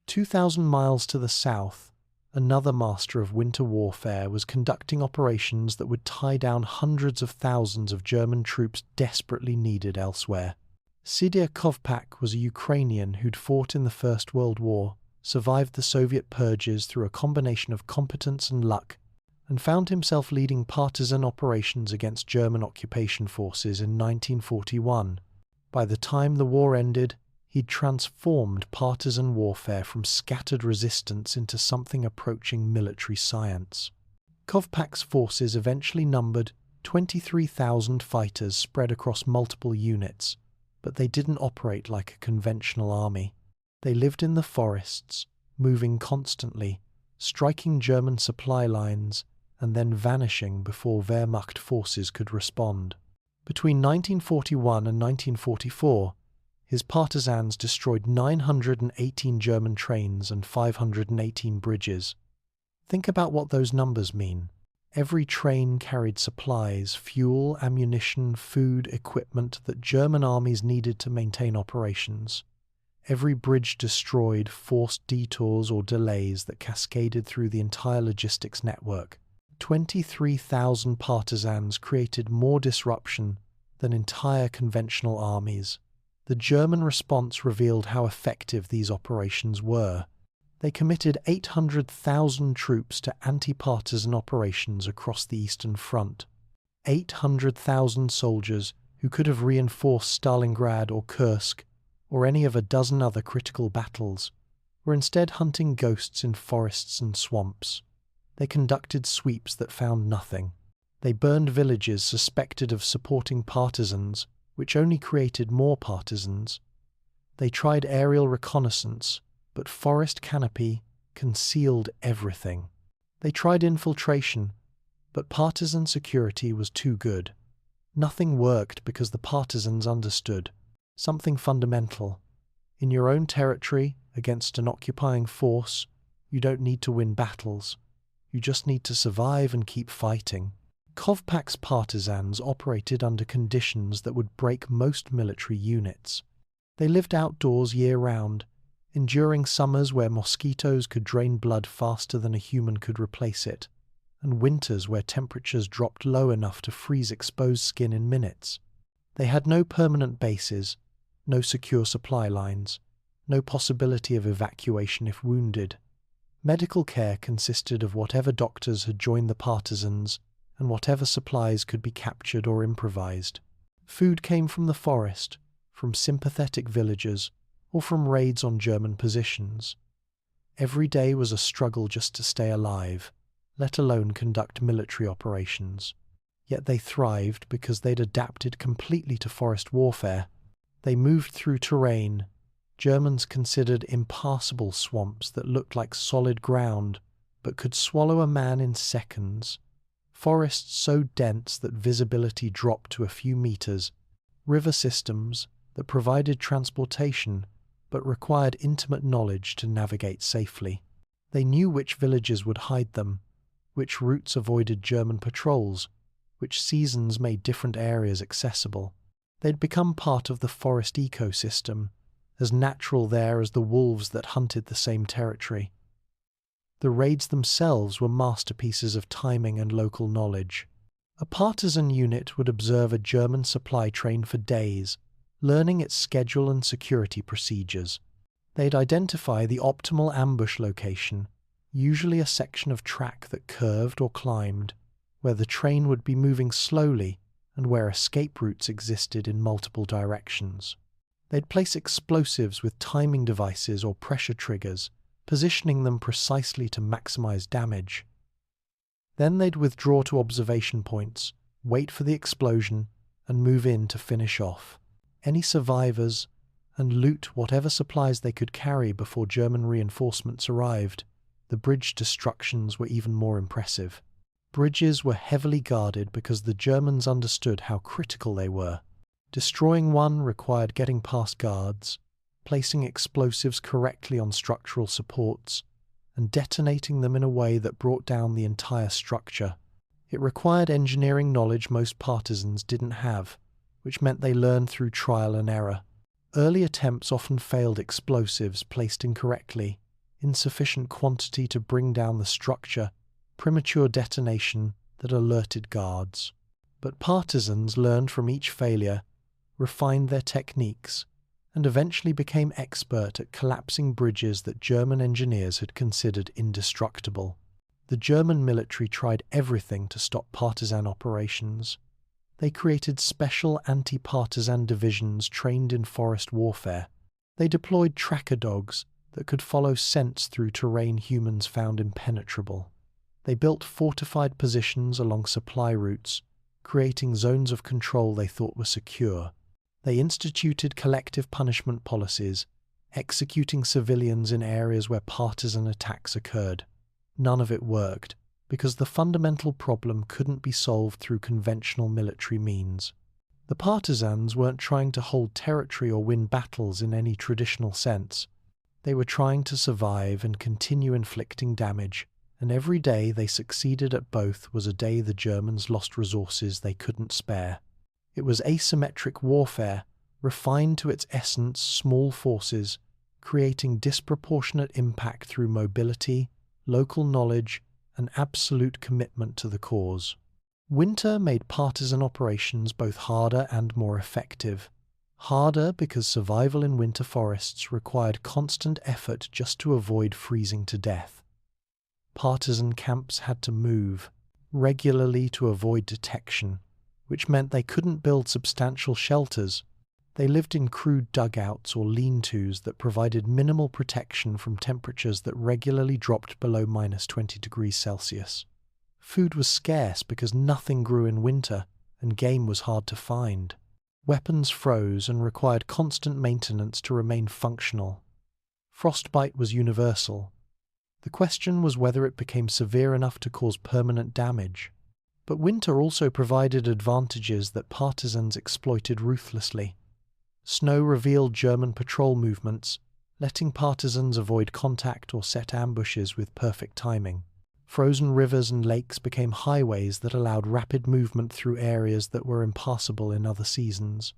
2,000 miles to the south, another master of winter warfare was conducting operations that would tie down hundreds of thousands of German troops desperately needed elsewhere. Sidir Kovpak was a Ukrainian who'd fought in the First World War, survived the Soviet purges through a combination of competence and luck, and found himself leading partisan operations against German occupation forces in 1941. By the time the war ended, he'd transformed partisan warfare from scattered resistance into something approaching military science. Kovpak's forces eventually numbered 23,000 fighters spread across multiple units, but they didn't operate like a conventional army. They lived in the forests, moving constantly, striking German supply lines, and then vanishing before Wehrmacht forces could respond. Between 1941 and 1944, his partisans destroyed 918 German trains and 518 bridges. Think about what those numbers mean. Every train carried supplies, fuel, ammunition, food, equipment that German armies needed to maintain operations. Every bridge destroyed forced detours or delays that cascaded through the entire logistics network. 23,000 partisans created more disruption than entire conventional armies. The German response revealed how effective these operations were. They committed 800,000 troops to anti-partisan operations across the Eastern Front. 800,000 soldiers who could have reinforced Stalingrad or Kursk or any of a dozen other critical battles were instead hunting ghosts in forests and swamps. They conducted sweeps that found nothing. They burned villages suspected of supporting partisans, which only created more partisans. They tried aerial reconnaissance, but forest canopy concealed everything. They tried infiltration, but partisan security was too good. Nothing worked because the partisans understood something fundamental. In your own territory, against an occupying force, you don't need to win battles. You just need to survive and keep fighting. Kovpak's partisans operated under conditions that would break most military units. They lived outdoors year-round, enduring summers where mosquitoes could drain blood faster than a human could replace it, and winters where temperatures dropped low enough to freeze exposed skin in minutes. They had no permanent bases, no secure supply lines, no possibility of evacuation if wounded. Medical care consisted of whatever doctors had joined the partisans and whatever supplies could be captured or improvised. Food came from the forest, from sympathetic villagers, or from raids on German positions. Every day was a struggle just to stay alive, let alone conduct military operations. Yet they thrived because they'd adapted completely to forest warfare. They moved through terrain Germans considered impassable swamps that looked like solid ground but could swallow a man in seconds, forests so dense that visibility dropped to a few meters, river systems that provided transportation but required intimate knowledge to navigate safely. They knew which villages would hide them, which routes avoided German patrols, which seasons made different areas accessible. They'd become part of the forest ecosystem, as natural there as the wolves that hunted the same territory. The raids themselves were masterpieces of timing and local knowledge. A partisan unit would observe a German supply train for days, learning its schedule and security procedures. They'd identify the optimal ambush location, usually a section of track that curved or climbed, where the train would be moving slowly and where escape routes existed in multiple directions. They'd place explosives with timing devices or pressure triggers, positioning them precisely to maximize damage. Then they'd withdraw to observation points, wait for the explosion, and move in to finish off any survivors and loot whatever supplies they could carry before German reinforcements arrived. the bridge destructions were even more impressive. Bridges were heavily guarded because the Germans understood how critical they were. Destroying one required getting past guards, placing explosives correctly on structural supports, and detonating them in a way that brought down the entire structure. It required engineering knowledge most partisans didn't have, which meant they learned through trial and error. Early attempts often failed explosives placed incorrectly, insufficient quantity to bring down the structure, premature detonation that alerted guards. But partisans learned from each failure, refined their techniques, and eventually became expert at collapsing bridges that German engineers had considered indestructible. The German military tried everything to stop partisan operations. They created special anti-partisan divisions trained in forest warfare. They deployed tracker dogs that could follow scents through terrain humans found impenetrable. They built fortified positions along supply routes, creating zones of control they thought were secure. They instituted collective punishment policies, executing civilians in areas where partisan attacks occurred. None of it worked, because the fundamental problem couldn't be solved through conventional military means. The partisans weren't trying to hold territory or win battles in any traditional sense. They were trying to survive and continue inflicting damage, and every day they succeeded at both was a day the Germans lost resources they couldn't spare. It was asymmetric warfare, refined to its essence, small forces, creating disproportionate impact through mobility, local knowledge, and absolute commitment to the cause. Winter made partisan operations both harder and more effective. Harder because survival in winter forests required constant effort just to avoid freezing to death. Partisan camps had to move regularly to avoid detection, which meant they couldn't build substantial shelters. They lived in crude dugouts or lean-tos that provided minimal protection from temperatures that regularly dropped below -20 degrees Celsius. Food was scarce because nothing grew in winter, and game was hard to find. Weapons froze and required constant maintenance to remain functional. Frostbite was universal. The question was whether it became severe enough to cause permanent damage. But winter also provided advantages that partisans exploited ruthlessly. Snow revealed German patrol movements, letting partisans avoid contact or set ambushes with perfect timing. Frozen rivers and lakes became highways that allowed rapid movement through areas that were impassable in other seasons.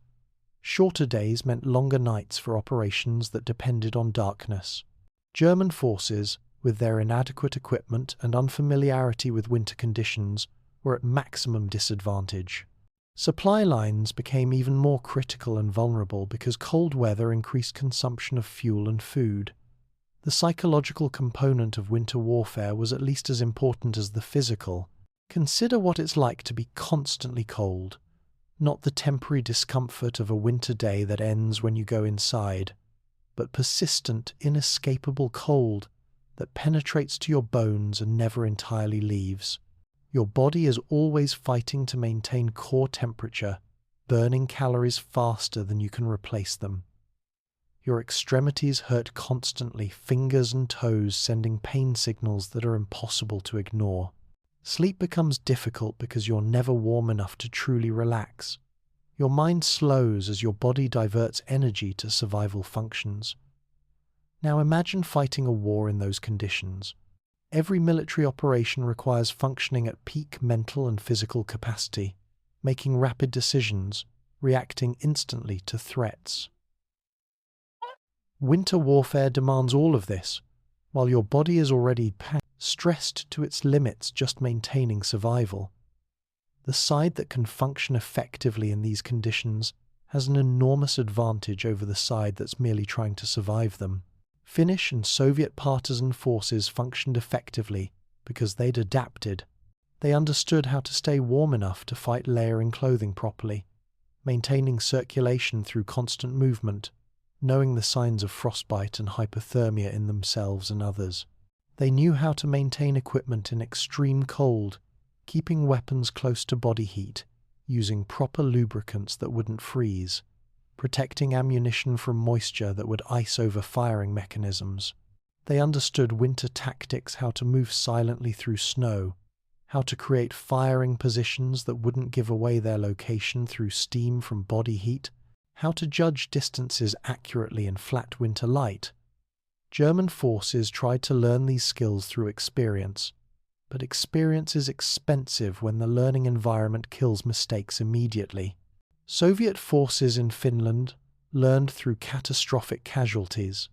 Shorter days meant longer nights for operations that depended on darkness. German forces, with their inadequate equipment and unfamiliarity with winter conditions, were at maximum disadvantage. Supply lines became even more critical and vulnerable because cold weather increased consumption of fuel and food. The psychological component of winter warfare was at least as important as the physical. Consider what it's like to be constantly cold, not the temporary discomfort of a winter day that ends when you go inside, but persistent, inescapable cold that penetrates to your bones and never entirely leaves. Your body is always fighting to maintain core temperature, burning calories faster than you can replace them. Your extremities hurt constantly, fingers and toes sending pain signals that are impossible to ignore. Sleep becomes difficult because you're never warm enough to truly relax. Your mind slows as your body diverts energy to survival functions. Now imagine fighting a war in those conditions. Every military operation requires functioning at peak mental and physical capacity, making rapid decisions, reacting instantly to threats. Winter warfare demands all of this, while your body is already stressed to its limits just maintaining survival. The side that can function effectively in these conditions has an enormous advantage over the side that's merely trying to survive them. Finnish and Soviet partisan forces functioned effectively because they'd adapted. They understood how to stay warm enough to fight layering clothing properly, maintaining circulation through constant movement, knowing the signs of frostbite and hypothermia in themselves and others. They knew how to maintain equipment in extreme cold, keeping weapons close to body heat, using proper lubricants that wouldn't freeze, protecting ammunition from moisture that would ice over firing mechanisms. They understood winter tactics, how to move silently through snow, how to create firing positions that wouldn't give away their location through steam from body heat, how to judge distances accurately in flat winter light. German forces tried to learn these skills through experience, but experience is expensive when the learning environment kills mistakes immediately. Soviet forces in Finland learned through catastrophic casualties.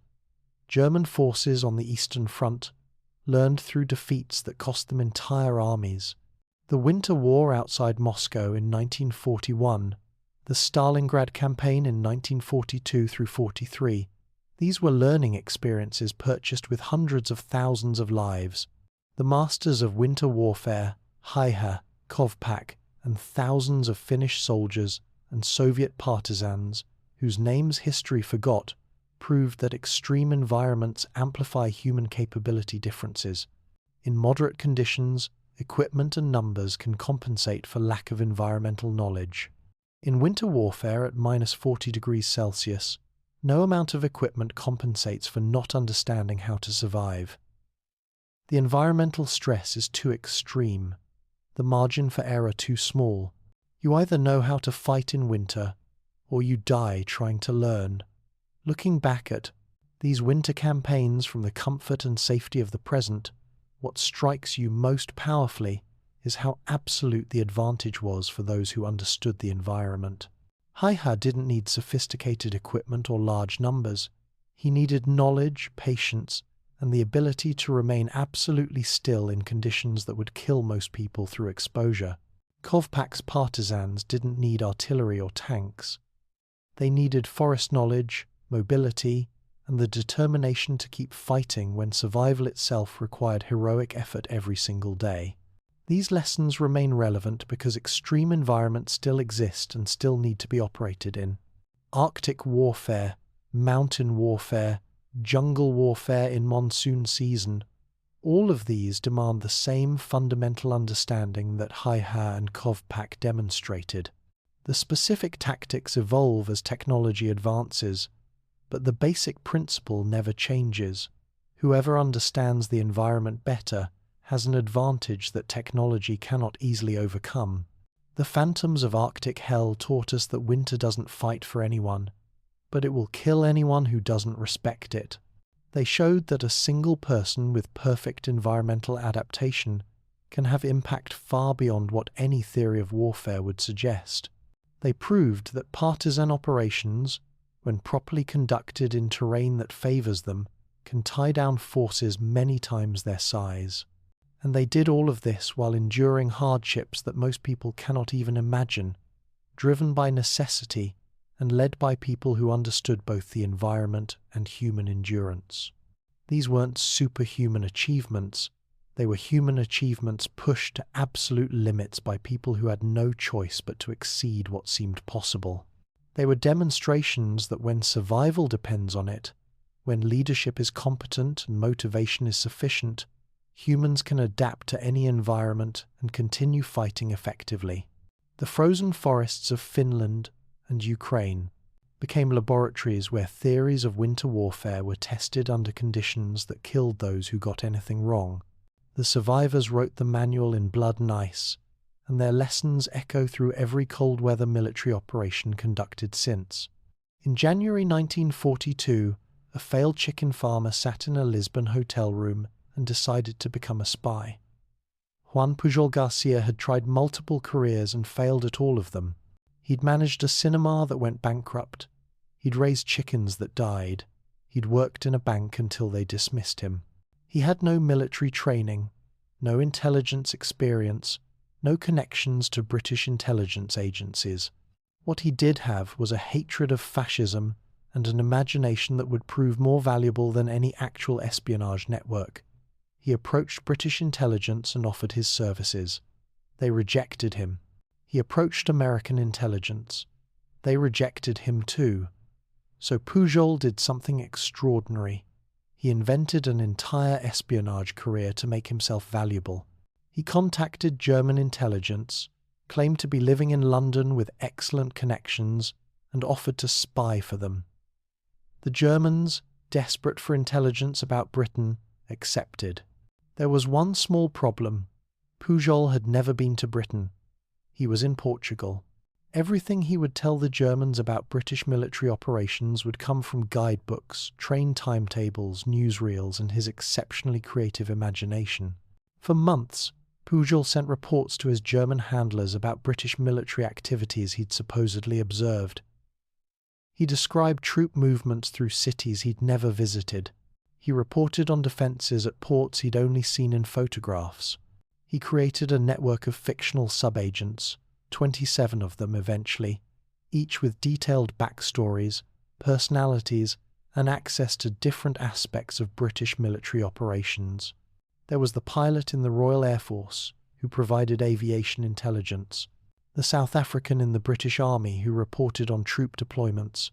German forces on the Eastern Front learned through defeats that cost them entire armies. The Winter War outside Moscow in 1941, the Stalingrad campaign in 1942 through 43, these were learning experiences purchased with hundreds of thousands of lives. The masters of winter warfare, Haiha, Kovpak, and thousands of Finnish soldiers and Soviet partisans, whose names history forgot, proved that extreme environments amplify human capability differences. In moderate conditions, equipment and numbers can compensate for lack of environmental knowledge. In winter warfare at -40 degrees Celsius, no amount of equipment compensates for not understanding how to survive. The environmental stress is too extreme, the margin for error too small. You either know how to fight in winter, or you die trying to learn. Looking back at these winter campaigns from the comfort and safety of the present, what strikes you most powerfully is how absolute the advantage was for those who understood the environment. Haiha didn't need sophisticated equipment or large numbers. He needed knowledge, patience, and the ability to remain absolutely still in conditions that would kill most people through exposure. Kovpak's partisans didn't need artillery or tanks. They needed forest knowledge, mobility, and the determination to keep fighting when survival itself required heroic effort every single day. These lessons remain relevant because extreme environments still exist and still need to be operated in. Arctic warfare, mountain warfare, jungle warfare in monsoon season, all of these demand the same fundamental understanding that Haiha and Kovpak demonstrated. The specific tactics evolve as technology advances, but the basic principle never changes. Whoever understands the environment better has an advantage that technology cannot easily overcome. The phantoms of Arctic hell taught us that winter doesn't fight for anyone, but it will kill anyone who doesn't respect it. They showed that a single person with perfect environmental adaptation can have impact far beyond what any theory of warfare would suggest. They proved that partisan operations, when properly conducted in terrain that favors them, can tie down forces many times their size. And they did all of this while enduring hardships that most people cannot even imagine, driven by necessity and led by people who understood both the environment and human endurance. These weren't superhuman achievements, they were human achievements pushed to absolute limits by people who had no choice but to exceed what seemed possible. They were demonstrations that when survival depends on it, when leadership is competent and motivation is sufficient, humans can adapt to any environment and continue fighting effectively. The frozen forests of Finland and Ukraine became laboratories where theories of winter warfare were tested under conditions that killed those who got anything wrong. The survivors wrote the manual in blood and ice, and their lessons echo through every cold-weather military operation conducted since. In January 1942, a failed chicken farmer sat in a Lisbon hotel room and decided to become a spy. Juan Pujol Garcia had tried multiple careers and failed at all of them. He'd managed a cinema that went bankrupt. He'd raised chickens that died. He'd worked in a bank until they dismissed him. He had no military training, no intelligence experience, no connections to British intelligence agencies. What he did have was a hatred of fascism and an imagination that would prove more valuable than any actual espionage network. He approached British intelligence and offered his services. They rejected him. He approached American intelligence. They rejected him too. So Pujol did something extraordinary. He invented an entire espionage career to make himself valuable. He contacted German intelligence, claimed to be living in London with excellent connections, and offered to spy for them. The Germans, desperate for intelligence about Britain, accepted. There was one small problem. Pujol had never been to Britain. He was in Portugal. Everything he would tell the Germans about British military operations would come from guidebooks, train timetables, newsreels, and his exceptionally creative imagination. For months, Pujol sent reports to his German handlers about British military activities he'd supposedly observed. He described troop movements through cities he'd never visited. He reported on defences at ports he'd only seen in photographs. He created a network of fictional sub-agents, 27 of them eventually, each with detailed backstories, personalities, and access to different aspects of British military operations. There was the pilot in the Royal Air Force, who provided aviation intelligence, the South African in the British Army who reported on troop deployments,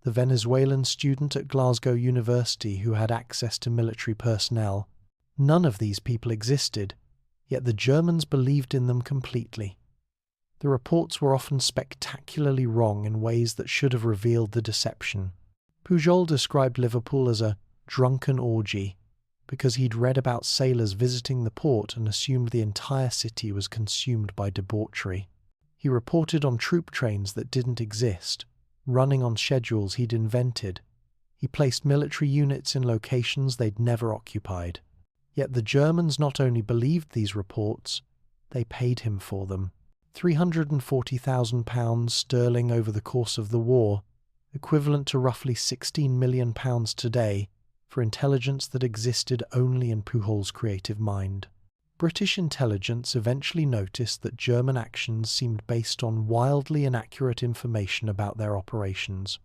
the Venezuelan student at Glasgow University who had access to military personnel. None of these people existed, yet the Germans believed in them completely. The reports were often spectacularly wrong in ways that should have revealed the deception. Pujol described Liverpool as a drunken orgy because he'd read about sailors visiting the port and assumed the entire city was consumed by debauchery. He reported on troop trains that didn't exist, running on schedules he'd invented. He placed military units in locations they'd never occupied. Yet the Germans not only believed these reports, they paid him for them. £340,000 sterling over the course of the war, equivalent to roughly £16 million today, for intelligence that existed only in Pujol's creative mind. British intelligence eventually noticed that German actions seemed based on wildly inaccurate information about their operations.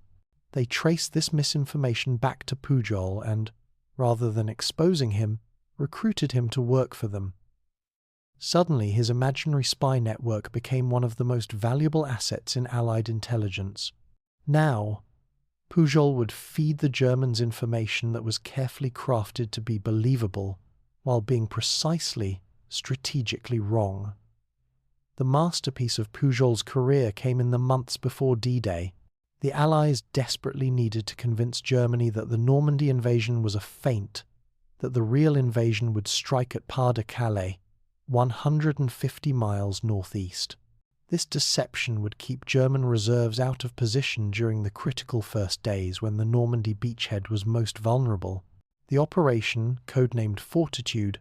They traced this misinformation back to Pujol and, rather than exposing him, recruited him to work for them. Suddenly, his imaginary spy network became one of the most valuable assets in Allied intelligence. Now, Pujol would feed the Germans information that was carefully crafted to be believable, while being precisely, strategically wrong. The masterpiece of Pujol's career came in the months before D-Day. The Allies desperately needed to convince Germany that the Normandy invasion was a feint, that the real invasion would strike at Pas-de-Calais, 150 miles northeast. This deception would keep German reserves out of position during the critical first days when the Normandy beachhead was most vulnerable. The operation, codenamed Fortitude,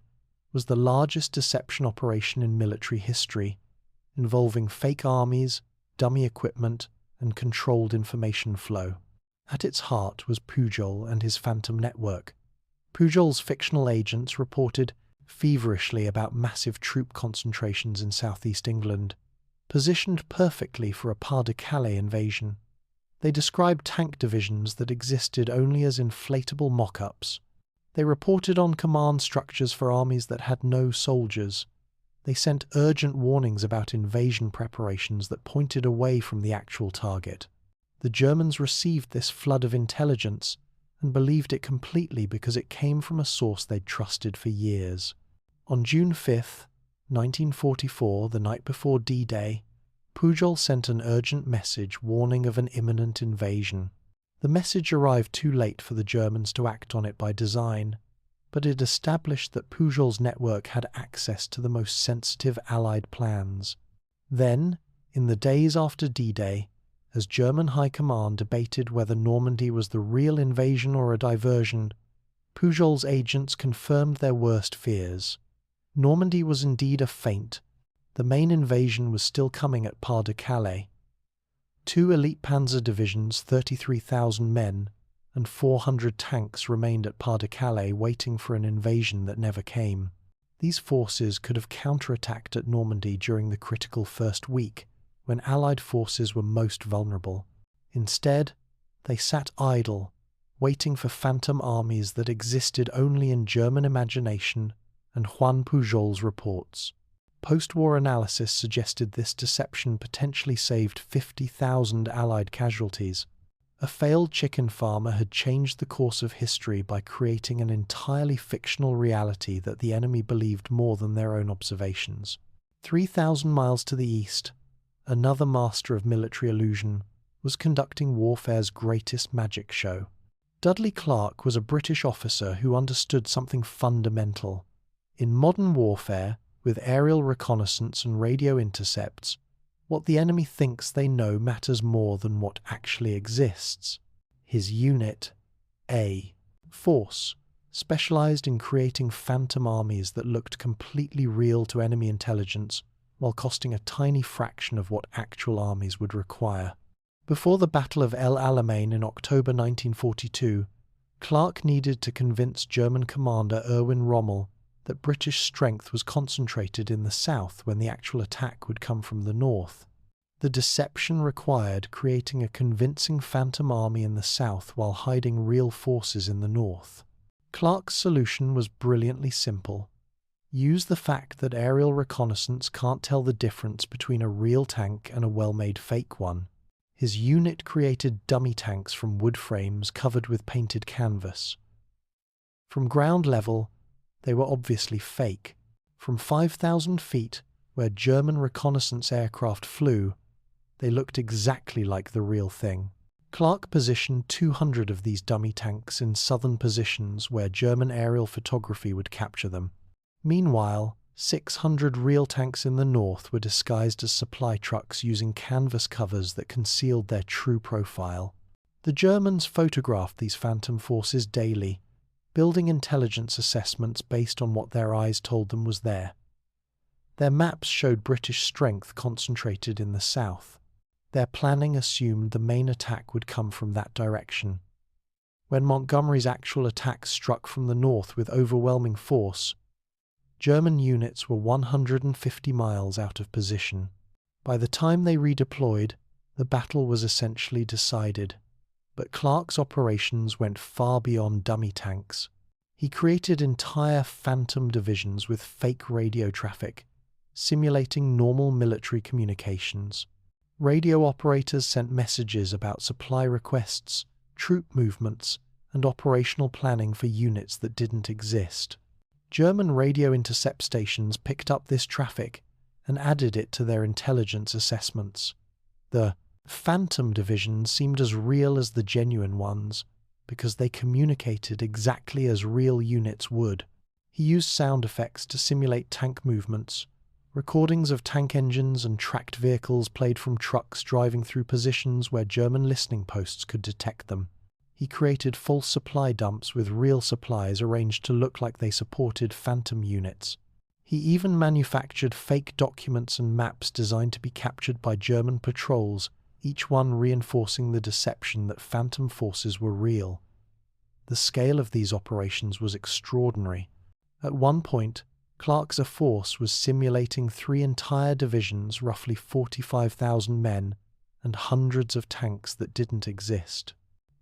was the largest deception operation in military history, involving fake armies, dummy equipment, and controlled information flow. At its heart was Pujol and his Phantom network. Pujol's fictional agents reported feverishly about massive troop concentrations in southeast England, positioned perfectly for a Pas-de-Calais invasion. They described tank divisions that existed only as inflatable mock-ups. They reported on command structures for armies that had no soldiers. They sent urgent warnings about invasion preparations that pointed away from the actual target. The Germans received this flood of intelligence and believed it completely because it came from a source they'd trusted for years. On June 5, 1944, the night before D-Day, Pujol sent an urgent message warning of an imminent invasion. The message arrived too late for the Germans to act on it by design, but it established that Pujol's network had access to the most sensitive Allied plans. Then, in the days after D-Day, as German High Command debated whether Normandy was the real invasion or a diversion, Pujol's agents confirmed their worst fears. Normandy was indeed a feint. The main invasion was still coming at Pas-de-Calais. 2 elite panzer divisions, 33,000 men, and 400 tanks remained at Pas-de-Calais waiting for an invasion that never came. These forces could have counterattacked at Normandy during the critical first week, when Allied forces were most vulnerable. Instead, they sat idle, waiting for phantom armies that existed only in German imagination and Juan Pujol's reports. Post-war analysis suggested this deception potentially saved 50,000 Allied casualties. A failed chicken farmer had changed the course of history by creating an entirely fictional reality that the enemy believed more than their own observations. 3,000 miles to the east, another master of military illusion was conducting warfare's greatest magic show. Dudley Clark was a British officer who understood something fundamental. In modern warfare, with aerial reconnaissance and radio intercepts, what the enemy thinks they know matters more than what actually exists. His unit, A Force, specialized in creating phantom armies that looked completely real to enemy intelligence while costing a tiny fraction of what actual armies would require. Before the Battle of El Alamein in October 1942, Clark needed to convince German commander Erwin Rommel that British strength was concentrated in the south when the actual attack would come from the north. The deception required creating a convincing phantom army in the south while hiding real forces in the north. Clark's solution was brilliantly simple. Use the fact that aerial reconnaissance can't tell the difference between a real tank and a well-made fake one. His unit created dummy tanks from wood frames covered with painted canvas. From ground level, they were obviously fake. From 5,000 feet, where German reconnaissance aircraft flew, they looked exactly like the real thing. Clark positioned 200 of these dummy tanks in southern positions where German aerial photography would capture them. Meanwhile, 600 real tanks in the north were disguised as supply trucks using canvas covers that concealed their true profile. The Germans photographed these phantom forces daily, building intelligence assessments based on what their eyes told them was there. Their maps showed British strength concentrated in the south. Their planning assumed the main attack would come from that direction. When Montgomery's actual attack struck from the north with overwhelming force, German units were 150 miles out of position. By the time they redeployed, the battle was essentially decided. But Clark's operations went far beyond dummy tanks. He created entire phantom divisions with fake radio traffic, simulating normal military communications. Radio operators sent messages about supply requests, troop movements, and operational planning for units that didn't exist. German radio intercept stations picked up this traffic and added it to their intelligence assessments. The phantom divisions seemed as real as the genuine ones because they communicated exactly as real units would. He used sound effects to simulate tank movements. Recordings of tank engines and tracked vehicles played from trucks driving through positions where German listening posts could detect them. He created false supply dumps with real supplies arranged to look like they supported phantom units. He even manufactured fake documents and maps designed to be captured by German patrols, each one reinforcing the deception that phantom forces were real. The scale of these operations was extraordinary. At one point, Clark's force was simulating 3 entire divisions, roughly 45,000 men, and hundreds of tanks that didn't exist.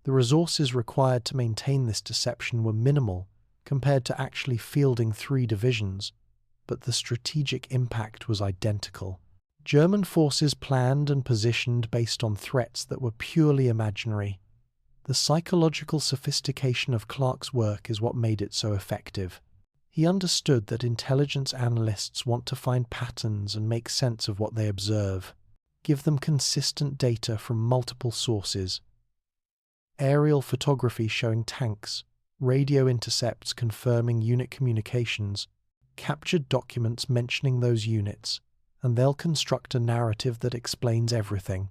The resources required to maintain this deception were minimal compared to actually fielding 3 divisions, but the strategic impact was identical. German forces planned and positioned based on threats that were purely imaginary. The psychological sophistication of Clark's work is what made it so effective. He understood that intelligence analysts want to find patterns and make sense of what they observe. Give them consistent data from multiple sources. Aerial photography showing tanks, radio intercepts confirming unit communications, captured documents mentioning those units, and they'll construct a narrative that explains everything.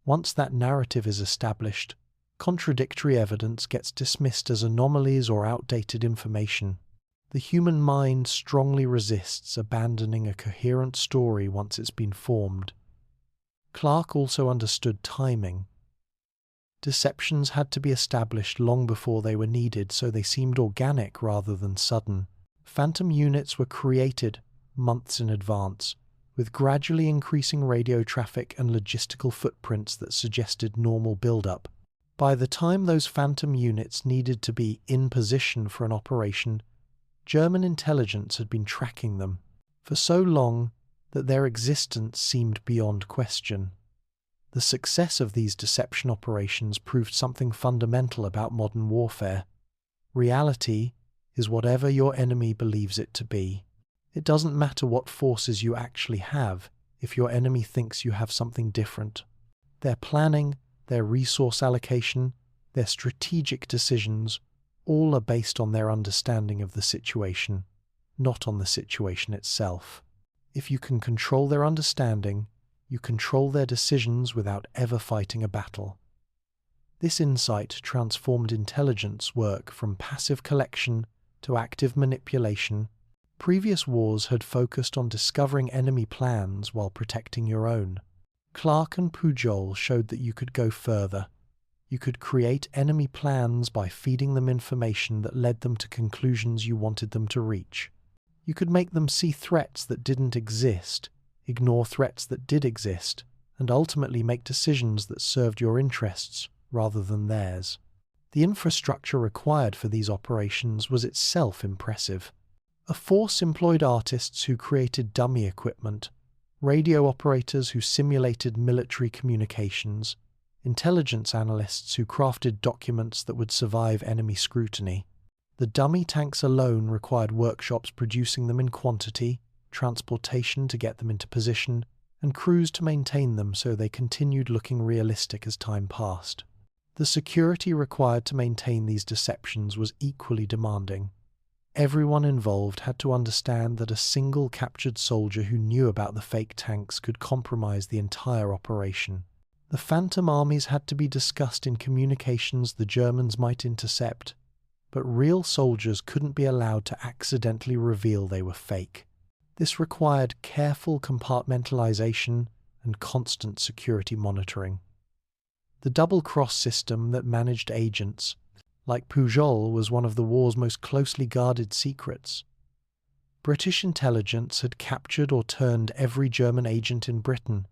Once that narrative is established, contradictory evidence gets dismissed as anomalies or outdated information. The human mind strongly resists abandoning a coherent story once it's been formed. Clark also understood timing. Deceptions had to be established long before they were needed, so they seemed organic rather than sudden. Phantom units were created months in advance, with gradually increasing radio traffic and logistical footprints that suggested normal build-up. By the time those phantom units needed to be in position for an operation, German intelligence had been tracking them for so long that their existence seemed beyond question. The success of these deception operations proved something fundamental about modern warfare. Reality is whatever your enemy believes it to be. It doesn't matter what forces you actually have if your enemy thinks you have something different. Their planning, their resource allocation, their strategic decisions, all are based on their understanding of the situation, not on the situation itself. If you can control their understanding, you control their decisions without ever fighting a battle. This insight transformed intelligence work from passive collection to active manipulation. Previous wars had focused on discovering enemy plans while protecting your own. Clark and Pujol showed that you could go further. You could create enemy plans by feeding them information that led them to conclusions you wanted them to reach. You could make them see threats that didn't exist, ignore threats that did exist, and ultimately make decisions that served your interests rather than theirs. The infrastructure required for these operations was itself impressive. A force employed artists who created dummy equipment, radio operators who simulated military communications, intelligence analysts who crafted documents that would survive enemy scrutiny. The dummy tanks alone required workshops producing them in quantity, transportation to get them into position, and crews to maintain them so they continued looking realistic as time passed. The security required to maintain these deceptions was equally demanding. Everyone involved had to understand that a single captured soldier who knew about the fake tanks could compromise the entire operation. The phantom armies had to be discussed in communications the Germans might intercept, but real soldiers couldn't be allowed to accidentally reveal they were fake. This required careful compartmentalization and constant security monitoring. The double-cross system that managed agents, like Pujol, was one of the war's most closely guarded secrets. British intelligence had captured or turned every German agent in Britain,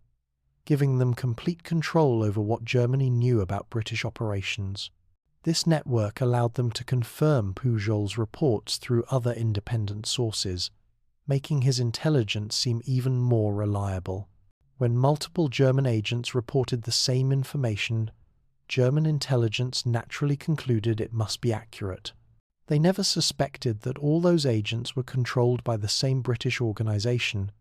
giving them complete control over what Germany knew about British operations. This network allowed them to confirm Pujol's reports through other independent sources, making his intelligence seem even more reliable. When multiple German agents reported the same information, German intelligence naturally concluded it must be accurate. They never suspected that all those agents were controlled by the same British organization,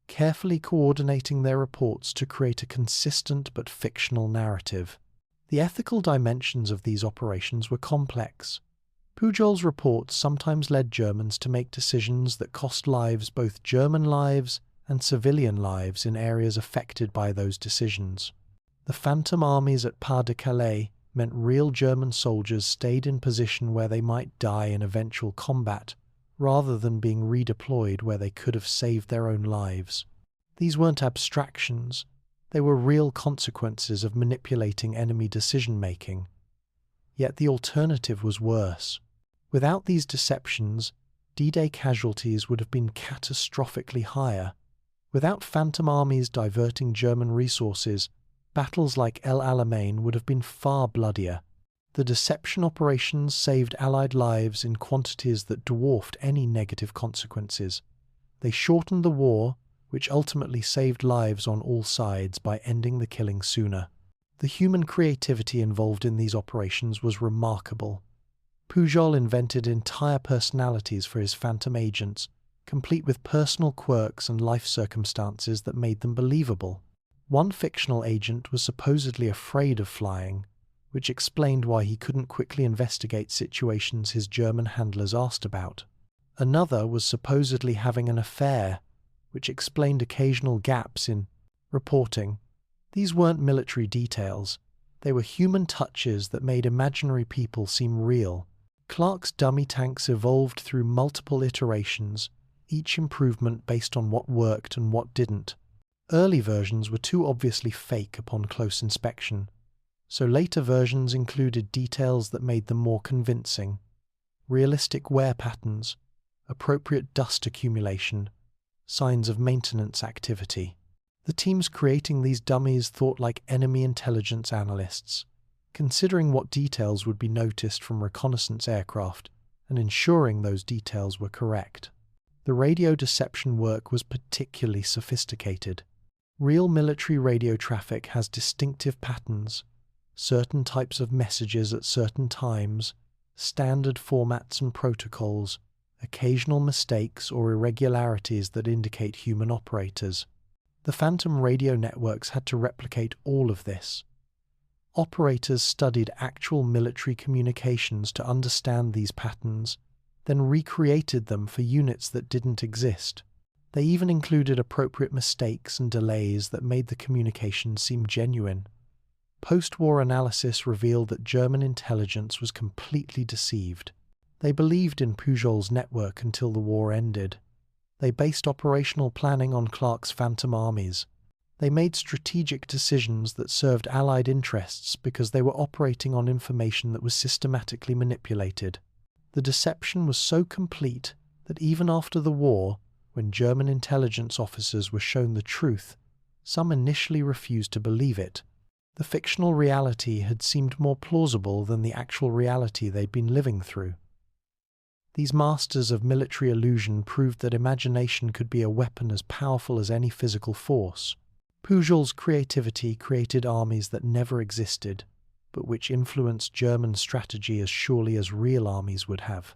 carefully coordinating their reports to create a consistent but fictional narrative. The ethical dimensions of these operations were complex. Pujol's reports sometimes led Germans to make decisions that cost lives, both German lives and civilian lives, in areas affected by those decisions. The phantom armies at Pas-de-Calais meant real German soldiers stayed in position where they might die in eventual combat, rather than being redeployed where they could have saved their own lives. These weren't abstractions. They were real consequences of manipulating enemy decision-making. Yet the alternative was worse. Without these deceptions, D-Day casualties would have been catastrophically higher. Without phantom armies diverting German resources, battles like El Alamein would have been far bloodier. The deception operations saved Allied lives in quantities that dwarfed any negative consequences. They shortened the war, which ultimately saved lives on all sides by ending the killing sooner. The human creativity involved in these operations was remarkable. Pujol invented entire personalities for his phantom agents, complete with personal quirks and life circumstances that made them believable. One fictional agent was supposedly afraid of flying, which explained why he couldn't quickly investigate situations his German handlers asked about. Another was supposedly having an affair, which explained occasional gaps in reporting. These weren't military details. They were human touches that made imaginary people seem real. Clark's dummy tanks evolved through multiple iterations, each improvement based on what worked and what didn't. Early versions were too obviously fake upon close inspection, so later versions included details that made them more convincing. Realistic wear patterns, appropriate dust accumulation, signs of maintenance activity. The teams creating these dummies thought like enemy intelligence analysts, considering what details would be noticed from reconnaissance aircraft and ensuring those details were correct. The radio deception work was particularly sophisticated. Real military radio traffic has distinctive patterns, certain types of messages at certain times, standard formats and protocols, occasional mistakes or irregularities that indicate human operators. The phantom radio networks had to replicate all of this. Operators studied actual military communications to understand these patterns, then recreated them for units that didn't exist. They even included appropriate mistakes and delays that made the communication seem genuine. Post-war analysis revealed that German intelligence was completely deceived. They believed in Pujol's network until the war ended. They based operational planning on Clark's phantom armies. They made strategic decisions that served Allied interests because they were operating on information that was systematically manipulated. The deception was so complete that even after the war, when German intelligence officers were shown the truth, some initially refused to believe it. The fictional reality had seemed more plausible than the actual reality they'd been living through. These masters of military illusion proved that imagination could be a weapon as powerful as any physical force. Pujol's creativity created armies that never existed, but which influenced German strategy as surely as real armies would have.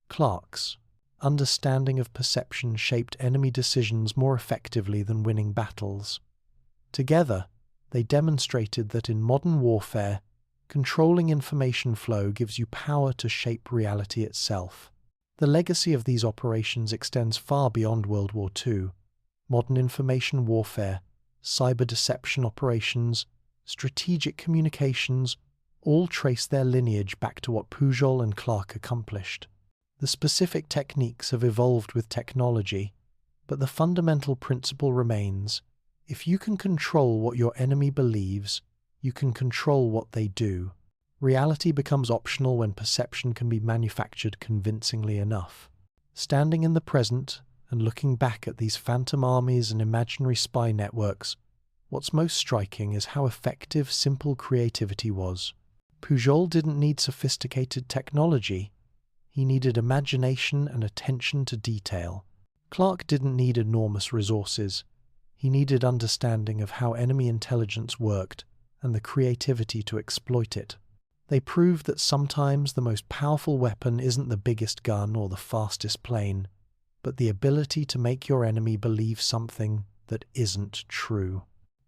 Clark's understanding of perception shaped enemy decisions more effectively than winning battles. Together, they demonstrated that in modern warfare, controlling information flow gives you power to shape reality itself. The legacy of these operations extends far beyond World War II. Modern information warfare, cyber deception operations, strategic communications, all trace their lineage back to what Pujol and Clark accomplished. The specific techniques have evolved with technology, but the fundamental principle remains: if you can control what your enemy believes, you can control what they do. Reality becomes optional when perception can be manufactured convincingly enough. Standing in the present and looking back at these phantom armies and imaginary spy networks, what's most striking is how effective simple creativity was. Pujol didn't need sophisticated technology. He needed imagination and attention to detail. Clark didn't need enormous resources. He needed understanding of how enemy intelligence worked and the creativity to exploit it. They proved that sometimes the most powerful weapon isn't the biggest gun or the fastest plane, but the ability to make your enemy believe something that isn't true.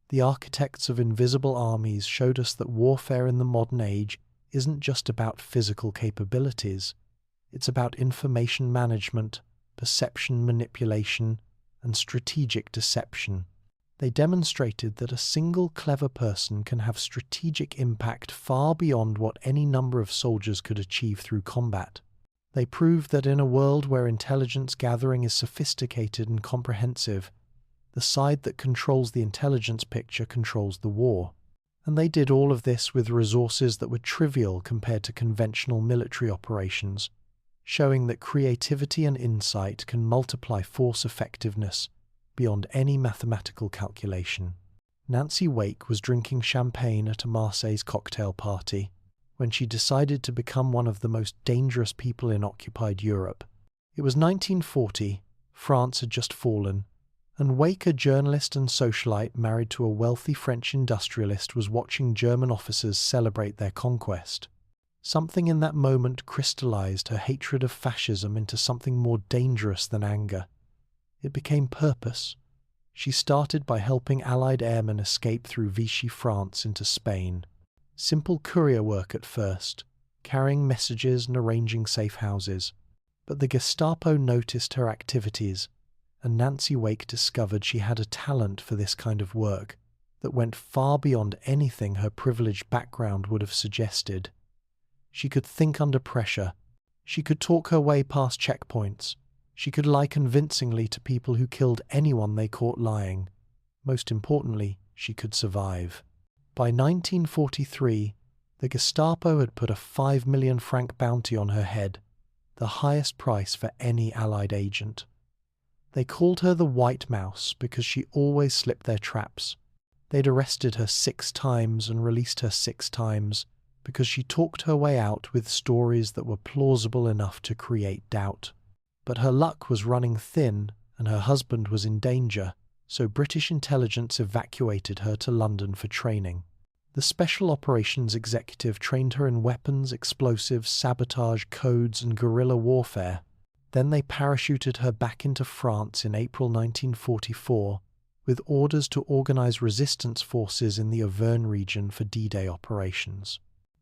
The architects of invisible armies showed us that warfare in the modern age isn't just about physical capabilities. It's about information management, perception manipulation, and strategic deception. They demonstrated that a single clever person can have strategic impact far beyond what any number of soldiers could achieve through combat. They proved that in a world where intelligence gathering is sophisticated and comprehensive, the side that controls the intelligence picture controls the war. And they did all of this with resources that were trivial compared to conventional military operations, showing that creativity and insight can multiply force effectiveness beyond any mathematical calculation. Nancy Wake was drinking champagne at a Marseille's cocktail party when she decided to become one of the most dangerous people in occupied Europe. It was 1940, France had just fallen, and Wake, a journalist and socialite married to a wealthy French industrialist, was watching German officers celebrate their conquest. Something in that moment crystallized her hatred of fascism into something more dangerous than anger. It became purpose. She started by helping Allied airmen escape through Vichy France into Spain. Simple courier work at first, carrying messages and arranging safe houses. But the Gestapo noticed her activities, and Nancy Wake discovered she had a talent for this kind of work that went far beyond anything her privileged background would have suggested. She could think under pressure. She could talk her way past checkpoints. She could lie convincingly to people who killed anyone they caught lying. Most importantly, she could survive. By 1943, the Gestapo had put a 5 million franc bounty on her head, the highest price for any Allied agent. They called her the White Mouse because she always slipped their traps. They'd arrested her 6 times and released her 6 times because she talked her way out with stories that were plausible enough to create doubt. But her luck was running thin and her husband was in danger, so British intelligence evacuated her to London for training. The Special Operations Executive trained her in weapons, explosives, sabotage, codes, and guerrilla warfare. Then they parachuted her back into France in April 1944 with orders to organize resistance forces in the Auvergne region for D-Day operations.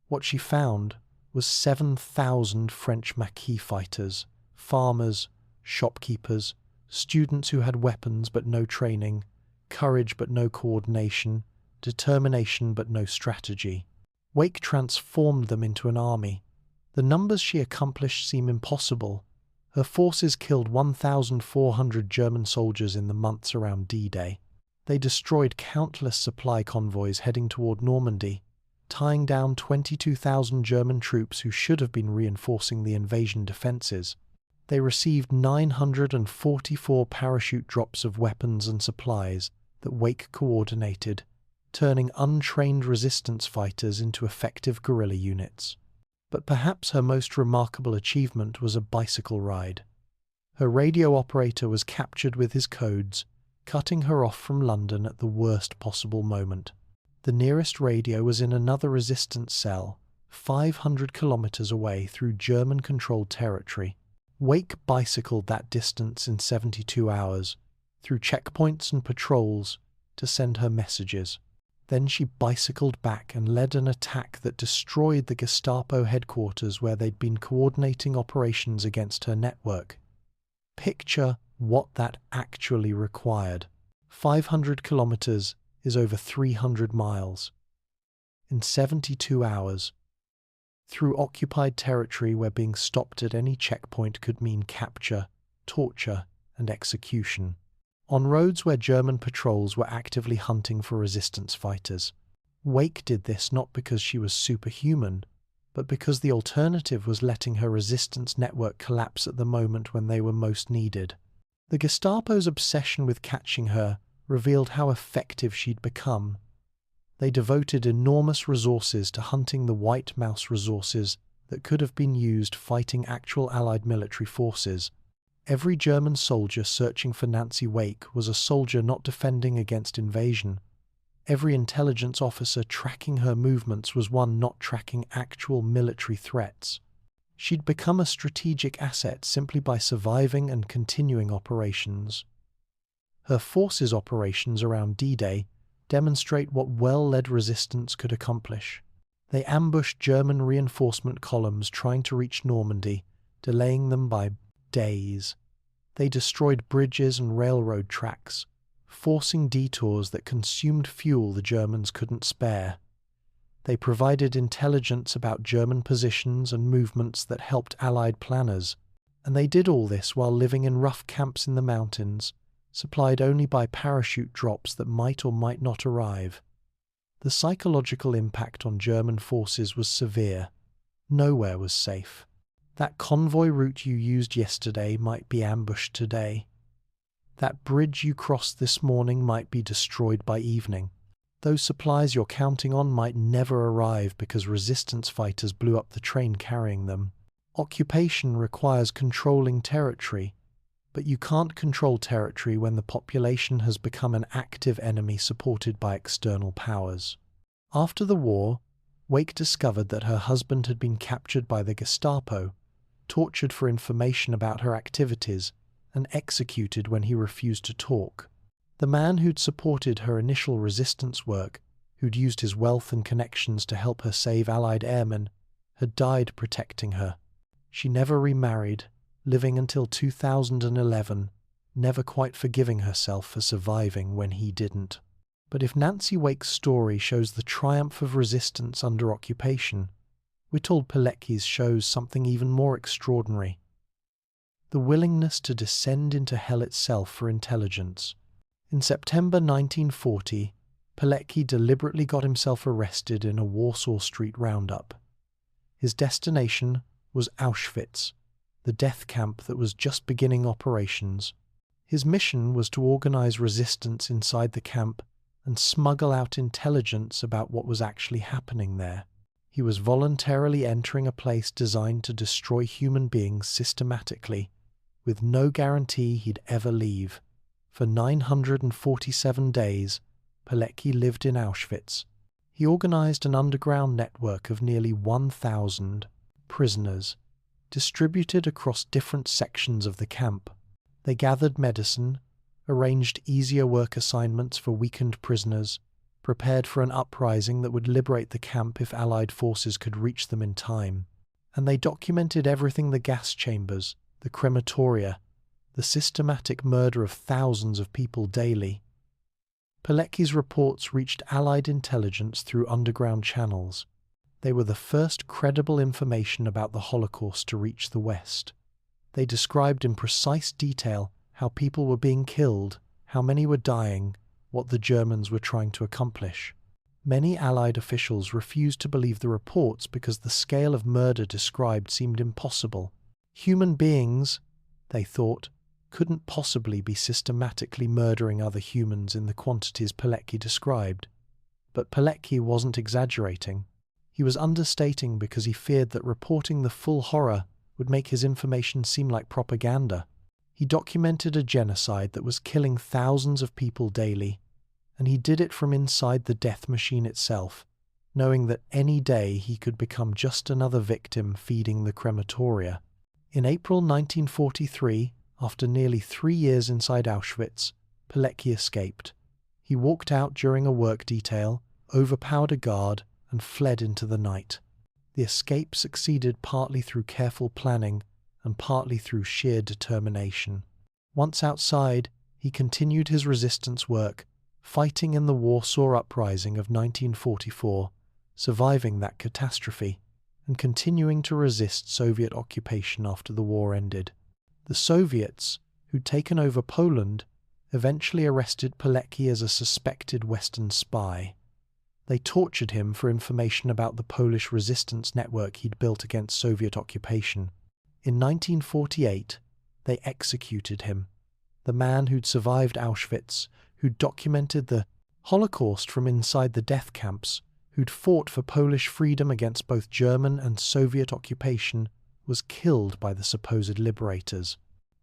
What she found was 7,000 French Maquis fighters, farmers, shopkeepers, students who had weapons but no training, courage but no coordination, determination but no strategy. Wake transformed them into an army. The numbers she accomplished seem impossible. Her forces killed 1,400 German soldiers in the months around D-Day. They destroyed countless supply convoys heading toward Normandy, tying down 22,000 German troops who should have been reinforcing the invasion defenses. They received 944 parachute drops of weapons and supplies that Wake coordinated, turning untrained resistance fighters into effective guerrilla units. But perhaps her most remarkable achievement was a bicycle ride. Her radio operator was captured with his codes, cutting her off from London at the worst possible moment. The nearest radio was in another resistance cell, 500 kilometers away through German-controlled territory. Wake bicycled that distance in 72 hours, through checkpoints and patrols, to send her messages. Then she bicycled back and led an attack that destroyed the Gestapo headquarters where they'd been coordinating operations against her network. Picture what that actually required. 500 kilometers is over 300 miles. In 72 hours, through occupied territory where being stopped at any checkpoint could mean capture, torture, and execution. On roads where German patrols were actively hunting for resistance fighters. Wake did this not because she was superhuman, but because the alternative was letting her resistance network collapse at the moment when they were most needed. The Gestapo's obsession with catching her revealed how effective she'd become. They devoted enormous resources to hunting the white mouse resources that could have been used fighting actual Allied military forces. Every German soldier searching for Nancy Wake was a soldier not defending against invasion. Every intelligence officer tracking her movements was one not tracking actual military threats. She'd become a strategic asset simply by surviving and continuing operations. Her forces' operations around D-Day demonstrate what well-led resistance could accomplish. They ambushed German reinforcement columns trying to reach Normandy, delaying them by days. They destroyed bridges and railroad tracks, forcing detours that consumed fuel the Germans couldn't spare. They provided intelligence about German positions and movements that helped Allied planners, and they did all this while living in rough camps in the mountains, supplied only by parachute drops that might or might not arrive. The psychological impact on German forces was severe. Nowhere was safe. That convoy route you used yesterday might be ambushed today. That bridge you crossed this morning might be destroyed by evening. Those supplies you're counting on might never arrive because resistance fighters blew up the train carrying them. Occupation requires controlling territory, but you can't control territory when the population has become an active enemy supported by external powers. After the war, Wake discovered that her husband had been captured by the Gestapo, tortured for information about her activities, and executed when he refused to talk. The man who'd supported her initial resistance work, who'd used his wealth and connections to help her save Allied airmen, had died protecting her. She never remarried, living until 2011, never quite forgiving herself for surviving when he didn't. But if Nancy Wake's story shows the triumph of resistance under occupation, we're told Pilecki's shows something even more extraordinary. The willingness to descend into hell itself for intelligence. In September 1940, Pilecki deliberately got himself arrested in a Warsaw Street roundup. His destination was Auschwitz, the death camp that was just beginning operations. His mission was to organize resistance inside the camp and smuggle out intelligence about what was actually happening there. He was voluntarily entering a place designed to destroy human beings systematically, with no guarantee he'd ever leave. For 947 days, Pilecki lived in Auschwitz. He organized an underground network of nearly 1,000 prisoners, distributed across different sections of the camp. They gathered medicine, arranged easier work assignments for weakened prisoners, prepared for an uprising that would liberate the camp if Allied forces could reach them in time. And they documented everything: the gas chambers, the crematoria, the systematic murder of thousands of people daily. Pilecki's reports reached Allied intelligence through underground channels. They were the first credible information about the Holocaust to reach the West. They described in precise detail how people were being killed, how many were dying, what the Germans were trying to accomplish. Many Allied officials refused to believe the reports because the scale of murder described seemed impossible. Human beings, they thought, couldn't possibly be systematically murdering other humans in the quantities Pilecki described. But Pilecki wasn't exaggerating. He was understating because he feared that reporting the full horror would make his information seem like propaganda. He documented a genocide that was killing thousands of people daily, and he did it from inside the death machine itself, knowing that any day he could become just another victim feeding the crematoria. In April 1943, after nearly 3 years inside Auschwitz, Pilecki escaped. He walked out during a work detail, overpowered a guard, and fled into the night. The escape succeeded partly through careful planning and partly through sheer determination. Once outside, he continued his resistance work, fighting in the Warsaw Uprising of 1944, surviving that catastrophe, and continuing to resist Soviet occupation after the war ended. The Soviets, who'd taken over Poland, eventually arrested Pilecki as a suspected Western spy. They tortured him for information about the Polish resistance network he'd built against Soviet occupation. In 1948, they executed him, the man who'd survived Auschwitz, who'd documented the Holocaust from inside the death camps, who'd fought for Polish freedom against both German and Soviet occupation, was killed by the supposed liberators.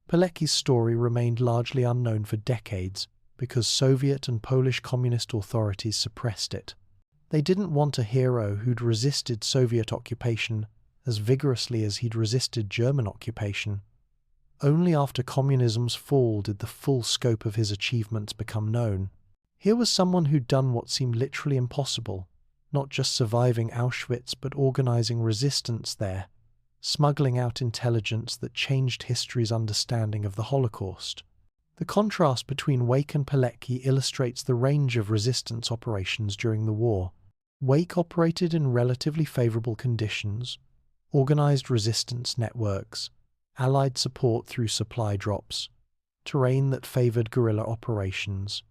Pilecki's story remained largely unknown for decades because Soviet and Polish communist authorities suppressed it. They didn't want a hero who'd resisted Soviet occupation as vigorously as he'd resisted German occupation. Only after communism's fall did the full scope of his achievements become known. Here was someone who'd done what seemed literally impossible, not just surviving Auschwitz but organizing resistance there, smuggling out intelligence that changed history's understanding of the Holocaust. The contrast between Wake and Pilecki illustrates the range of resistance operations during the war. Wake operated in relatively favorable conditions, organized resistance networks, Allied support through supply drops, terrain that favored guerrilla operations.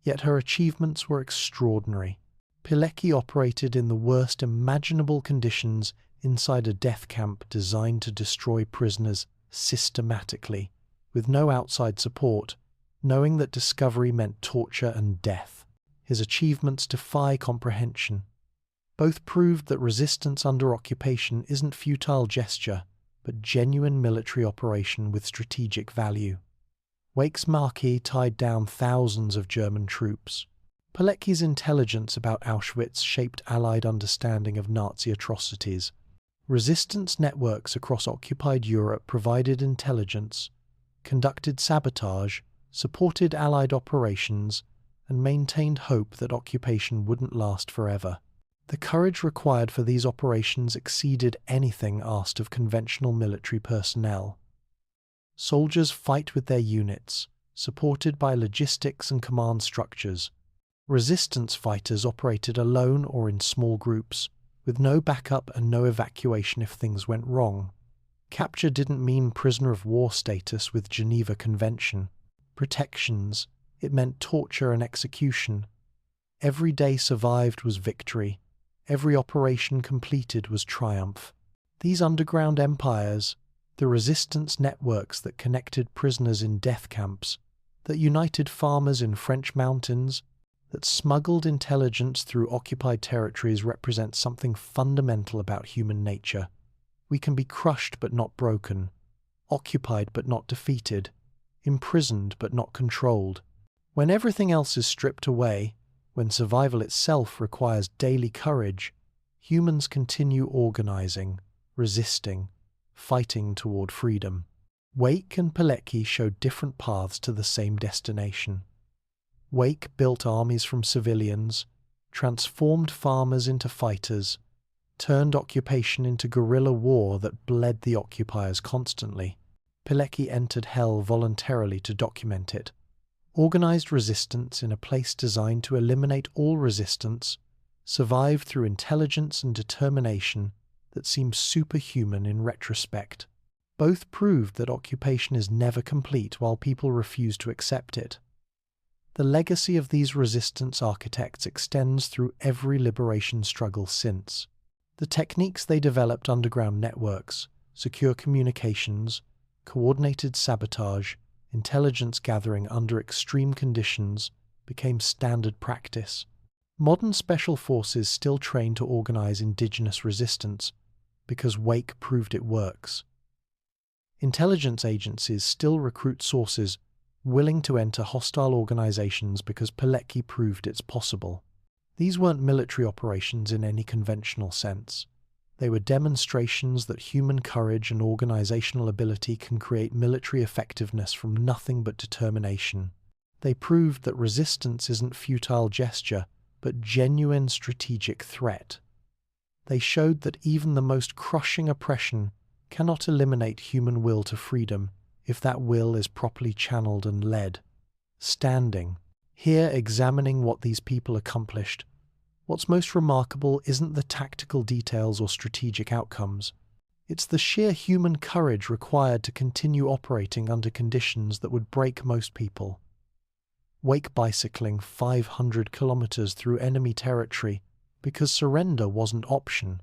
Yet her achievements were extraordinary. Pilecki operated in the worst imaginable conditions inside a death camp designed to destroy prisoners systematically, with no outside support, knowing that discovery meant torture and death. His achievements defy comprehension. Both proved that resistance under occupation isn't futile gesture, but genuine military operation with strategic value. Wake's marquee tied down thousands of German troops. Pilecki's intelligence about Auschwitz shaped Allied understanding of Nazi atrocities. Resistance networks across occupied Europe provided intelligence, conducted sabotage, supported Allied operations, and maintained hope that occupation wouldn't last forever. The courage required for these operations exceeded anything asked of conventional military personnel. Soldiers fight with their units, supported by logistics and command structures. Resistance fighters operated alone or in small groups, with no backup and no evacuation if things went wrong. Capture didn't mean prisoner of war status with Geneva Convention. Protections, it meant torture and execution. Every day survived was victory. Every operation completed was triumph. These underground empires, the resistance networks that connected prisoners in death camps, that united farmers in French mountains, that smuggled intelligence through occupied territories, represent something fundamental about human nature. We can be crushed but not broken, occupied but not defeated, imprisoned but not controlled. When everything else is stripped away, when survival itself requires daily courage, humans continue organizing, resisting, fighting toward freedom. Wake and Pilecki showed different paths to the same destination. Wake built armies from civilians, transformed farmers into fighters, turned occupation into guerrilla war that bled the occupiers constantly. Pilecki entered hell voluntarily to document it, organized resistance in a place designed to eliminate all resistance, survived through intelligence and determination that seems superhuman in retrospect. Both proved that occupation is never complete while people refuse to accept it. The legacy of these resistance architects extends through every liberation struggle since. The techniques they developed, underground networks, secure communications, coordinated sabotage, intelligence gathering under extreme conditions, became standard practice. Modern special forces still train to organize indigenous resistance because Wake proved it works. Intelligence agencies still recruit sources willing to enter hostile organizations because Pilecki proved it's possible. These weren't military operations in any conventional sense. They were demonstrations that human courage and organizational ability can create military effectiveness from nothing but determination. They proved that resistance isn't futile gesture, but genuine strategic threat. They showed that even the most crushing oppression cannot eliminate human will to freedom if that will is properly channeled and led. Standing here, examining what these people accomplished, what's most remarkable isn't the tactical details or strategic outcomes. It's the sheer human courage required to continue operating under conditions that would break most people. Wake bicycling 500 kilometers through enemy territory because surrender wasn't option.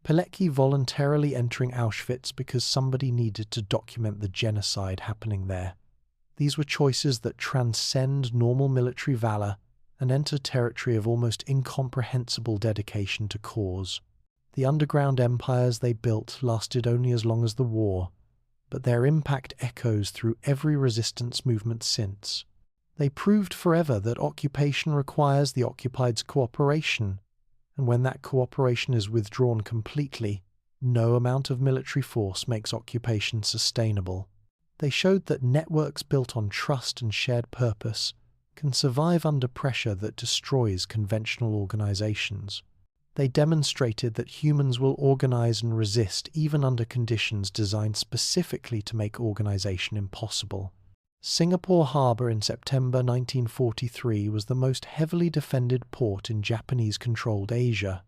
Pilecki voluntarily entering Auschwitz because somebody needed to document the genocide happening there. These were choices that transcend normal military valor and enter territory of almost incomprehensible dedication to cause. The underground empires they built lasted only as long as the war, but their impact echoes through every resistance movement since. They proved forever that occupation requires the occupied's cooperation, and when that cooperation is withdrawn completely, no amount of military force makes occupation sustainable. They showed that networks built on trust and shared purpose can survive under pressure that destroys conventional organizations. They demonstrated that humans will organize and resist even under conditions designed specifically to make organization impossible. Singapore Harbour in September 1943 was the most heavily defended port in Japanese-controlled Asia.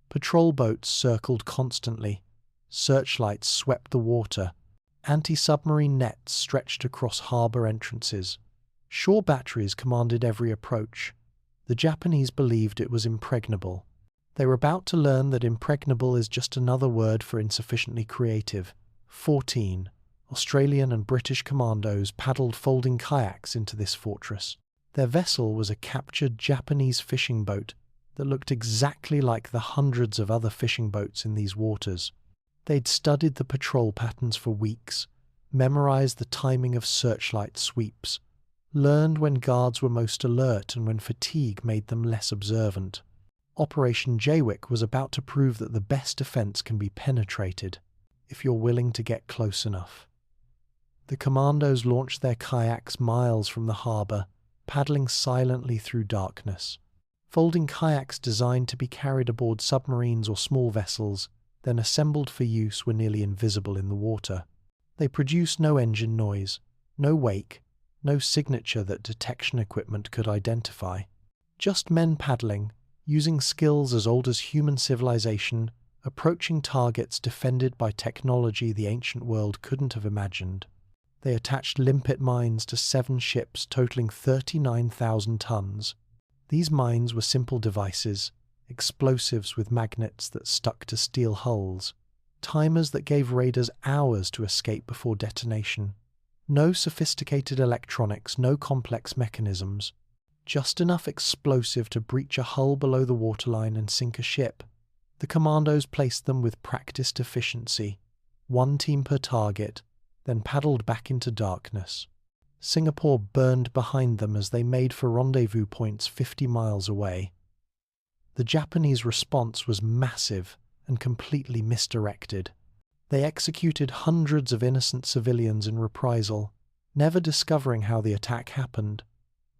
Patrol boats circled constantly, searchlights swept the water, anti-submarine nets stretched across harbour entrances. Shore batteries commanded every approach. The Japanese believed it was impregnable. They were about to learn that impregnable is just another word for insufficiently creative. 14 Australian and British commandos paddled folding kayaks into this fortress. Their vessel was a captured Japanese fishing boat that looked exactly like the hundreds of other fishing boats in these waters. They'd studied the patrol patterns for weeks, memorized the timing of searchlight sweeps, learned when guards were most alert and when fatigue made them less observant. Operation Jaywick was about to prove that the best defense can be penetrated if you're willing to get close enough. The commandos launched their kayaks miles from the harbour, paddling silently through darkness. Folding kayaks designed to be carried aboard submarines or small vessels, then assembled for use, were nearly invisible in the water. They produced no engine noise, no wake, no signature that detection equipment could identify. Just men paddling, using skills as old as human civilization, approaching targets defended by technology the ancient world couldn't have imagined. They attached limpet mines to 7 ships totaling 39,000 tons. These mines were simple devices, explosives with magnets that stuck to steel hulls, timers that gave raiders hours to escape before detonation. No sophisticated electronics, no complex mechanisms, just enough explosive to breach a hull below the waterline and sink a ship. The commandos placed them with practiced efficiency, 1 team per target, then paddled back into darkness. Singapore burned behind them as they made for rendezvous points 50 miles away. The Japanese response was massive and completely misdirected. They executed hundreds of innocent civilians in reprisal, never discovering how the attack happened.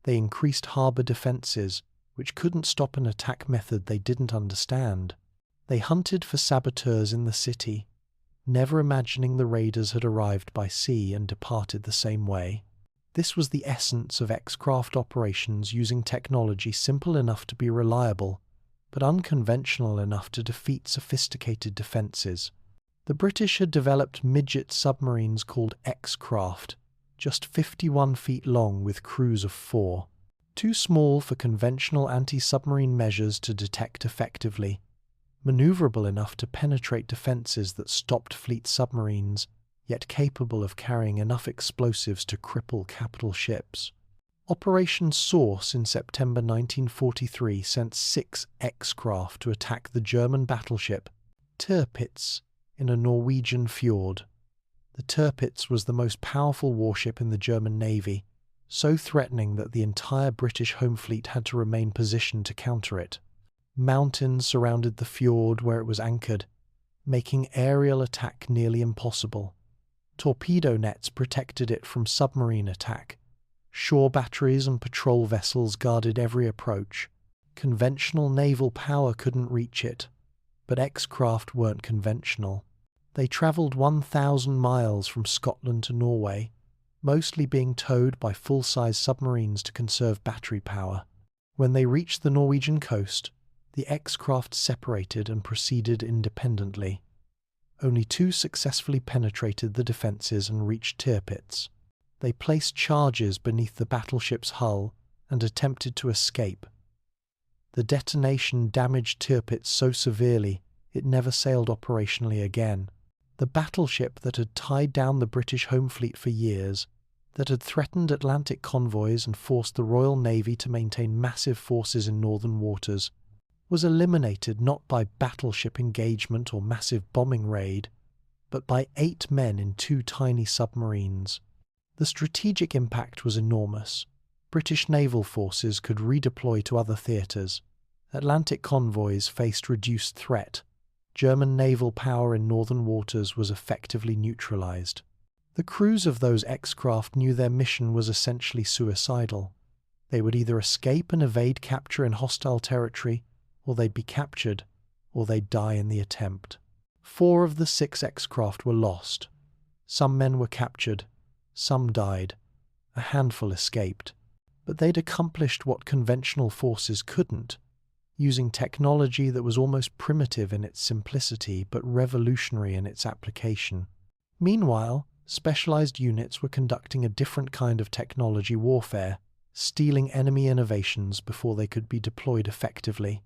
They increased harbor defenses, which couldn't stop an attack method they didn't understand. They hunted for saboteurs in the city, never imagining the raiders had arrived by sea and departed the same way. This was the essence of X-craft operations, using technology simple enough to be reliable, but unconventional enough to defeat sophisticated defenses. The British had developed midget submarines called X-craft, just 51 feet long with crews of 4. Too small for conventional anti-submarine measures to detect effectively, maneuverable enough to penetrate defenses that stopped fleet submarines, yet capable of carrying enough explosives to cripple capital ships. Operation Source in September 1943 sent 6 X-craft to attack the German battleship Tirpitz in a Norwegian fjord. The Tirpitz was the most powerful warship in the German Navy, so threatening that the entire British home fleet had to remain positioned to counter it. Mountains surrounded the fjord where it was anchored, making aerial attack nearly impossible. Torpedo nets protected it from submarine attack. Shore batteries and patrol vessels guarded every approach. Conventional naval power couldn't reach it, but X-craft weren't conventional. They travelled 1,000 miles from Scotland to Norway, mostly being towed by full-size submarines to conserve battery power. When they reached the Norwegian coast, the X-craft separated and proceeded independently. Only 2 successfully penetrated the defences and reached Tirpitz. They placed charges beneath the battleship's hull and attempted to escape. The detonation damaged Tirpitz so severely it never sailed operationally again. The battleship that had tied down the British home fleet for years, that had threatened Atlantic convoys and forced the Royal Navy to maintain massive forces in northern waters, was eliminated not by battleship engagement or massive bombing raid, but by 8 men in 2 tiny submarines. The strategic impact was enormous. British naval forces could redeploy to other theatres. Atlantic convoys faced reduced threat. German naval power in northern waters was effectively neutralised. The crews of those X-craft knew their mission was essentially suicidal. They would either escape and evade capture in hostile territory, or they'd be captured, or they'd die in the attempt. 4 of the 6 X-craft were lost. Some men were captured, some died, a handful escaped. But they'd accomplished what conventional forces couldn't, using technology that was almost primitive in its simplicity but revolutionary in its application. Meanwhile, specialized units were conducting a different kind of technology warfare, stealing enemy innovations before they could be deployed effectively.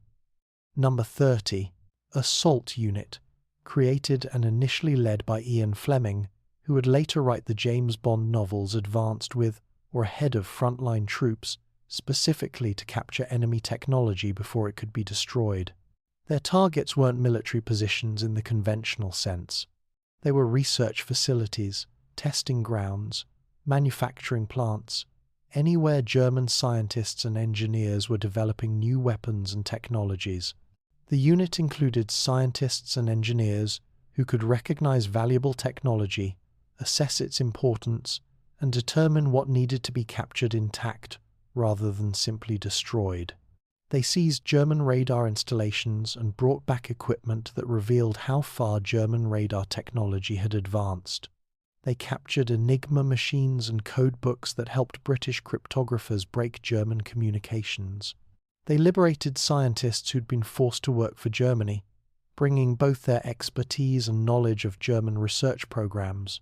Number 30, Assault Unit, created and initially led by Ian Fleming, who would later write the James Bond novels, advanced with, or ahead of frontline troops, specifically to capture enemy technology before it could be destroyed. Their targets weren't military positions in the conventional sense. They were research facilities, testing grounds, manufacturing plants, anywhere German scientists and engineers were developing new weapons and technologies. The unit included scientists and engineers who could recognize valuable technology, assess its importance, and determine what needed to be captured intact rather than simply destroyed. They seized German radar installations and brought back equipment that revealed how far German radar technology had advanced. They captured Enigma machines and code books that helped British cryptographers break German communications. They liberated scientists who'd been forced to work for Germany, bringing both their expertise and knowledge of German research programs.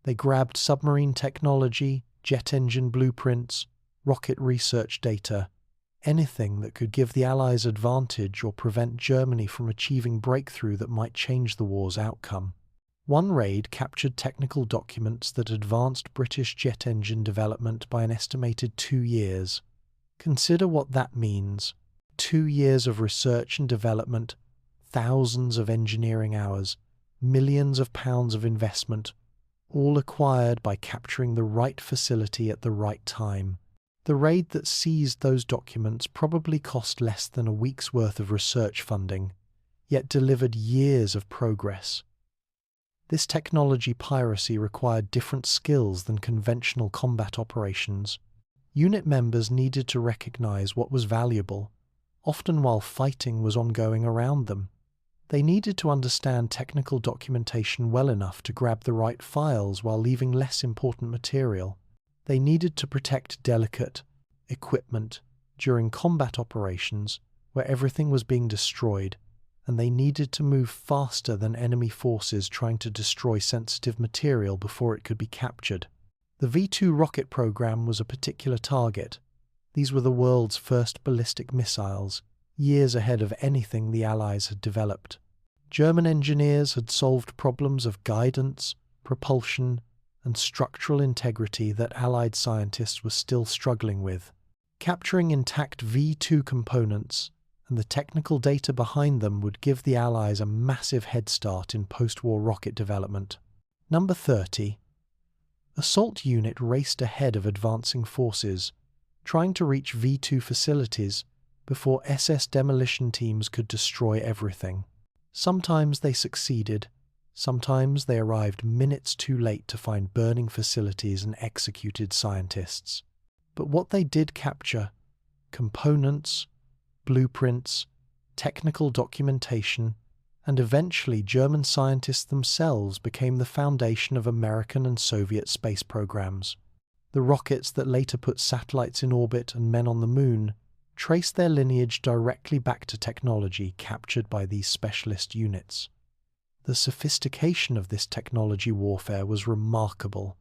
They grabbed submarine technology, jet engine blueprints, rocket research data, anything that could give the Allies advantage or prevent Germany from achieving breakthrough that might change the war's outcome. One raid captured technical documents that advanced British jet engine development by an estimated 2 years. Consider what that means. 2 years of research and development, thousands of engineering hours, millions of pounds of investment, all acquired by capturing the right facility at the right time. The raid that seized those documents probably cost less than a week's worth of research funding, yet delivered years of progress. This technology piracy required different skills than conventional combat operations. Unit members needed to recognize what was valuable, often while fighting was ongoing around them. They needed to understand technical documentation well enough to grab the right files while leaving less important material. They needed to protect delicate equipment during combat operations where everything was being destroyed, and they needed to move faster than enemy forces trying to destroy sensitive material before it could be captured. The V-2 rocket program was a particular target. These were the world's first ballistic missiles, years ahead of anything the Allies had developed. German engineers had solved problems of guidance, propulsion, and structural integrity that Allied scientists were still struggling with. Capturing intact V-2 components and the technical data behind them would give the Allies a massive head start in post-war rocket development. Number 30. Assault unit raced ahead of advancing forces, trying to reach V-2 facilities before SS demolition teams could destroy everything. Sometimes they succeeded, sometimes they arrived minutes too late to find burning facilities and executed scientists. But what they did capture, components, blueprints, technical documentation, and eventually German scientists themselves became the foundation of American and Soviet space programs. The rockets that later put satellites in orbit and men on the moon trace their lineage directly back to technology captured by these specialist units. The sophistication of this technology warfare was remarkable.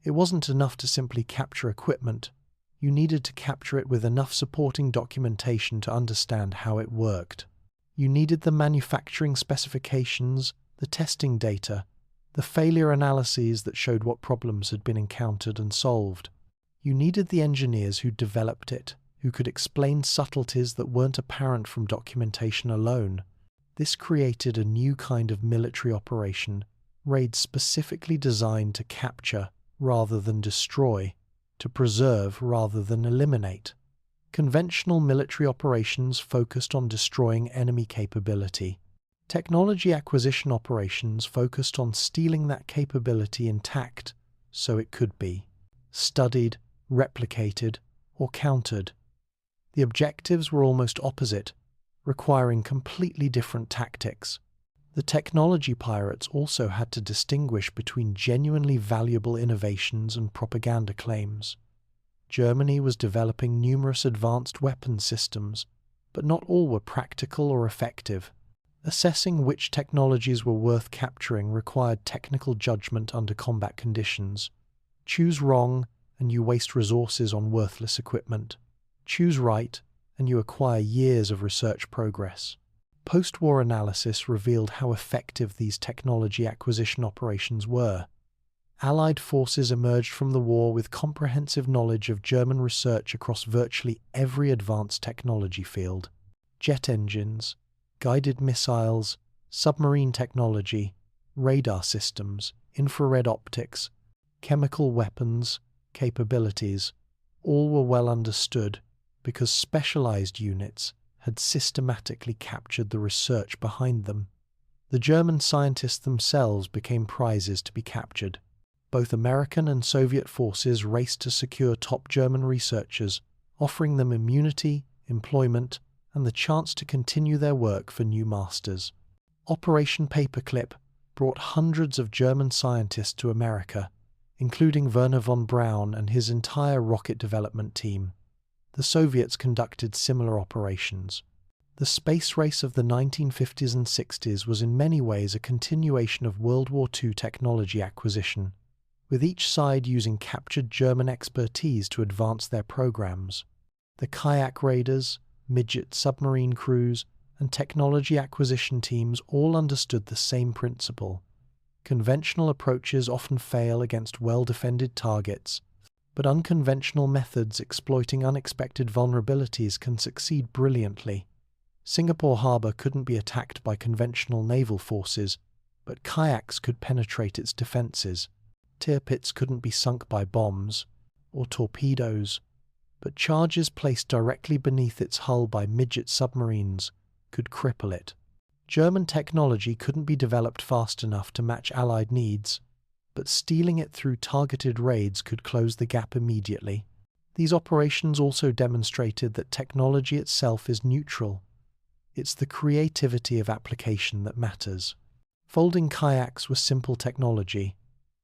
It wasn't enough to simply capture equipment. You needed to capture it with enough supporting documentation to understand how it worked. You needed the manufacturing specifications, the testing data, the failure analyses that showed what problems had been encountered and solved. You needed the engineers who developed it, who could explain subtleties that weren't apparent from documentation alone. This created a new kind of military operation, raids specifically designed to capture rather than destroy, to preserve rather than eliminate. Conventional military operations focused on destroying enemy capability. Technology acquisition operations focused on stealing that capability intact so it could be studied, replicated, or countered. The objectives were almost opposite, requiring completely different tactics. The technology pirates also had to distinguish between genuinely valuable innovations and propaganda claims. Germany was developing numerous advanced weapon systems, but not all were practical or effective. Assessing which technologies were worth capturing required technical judgment under combat conditions. Choose wrong, and you waste resources on worthless equipment. Choose right, and you acquire years of research progress. Post-war analysis revealed how effective these technology acquisition operations were. Allied forces emerged from the war with comprehensive knowledge of German research across virtually every advanced technology field. Jet engines, guided missiles, submarine technology, radar systems, infrared optics, chemical weapons, capabilities, all were well understood because specialized units had systematically captured the research behind them. The German scientists themselves became prizes to be captured. Both American and Soviet forces raced to secure top German researchers, offering them immunity, employment, and the chance to continue their work for new masters. Operation Paperclip brought hundreds of German scientists to America, including Werner von Braun and his entire rocket development team. The Soviets conducted similar operations. The space race of the 1950s and 60s was in many ways a continuation of World War II technology acquisition, with each side using captured German expertise to advance their programs. The kayak raiders, midget submarine crews, and technology acquisition teams all understood the same principle. Conventional approaches often fail against well-defended targets, but unconventional methods exploiting unexpected vulnerabilities can succeed brilliantly. Singapore Harbour couldn't be attacked by conventional naval forces, but kayaks could penetrate its defences. Tir pits couldn't be sunk by bombs or torpedoes, but charges placed directly beneath its hull by midget submarines could cripple it. German technology couldn't be developed fast enough to match Allied needs, but stealing it through targeted raids could close the gap immediately. These operations also demonstrated that technology itself is neutral. It's the creativity of application that matters. Folding kayaks was simple technology,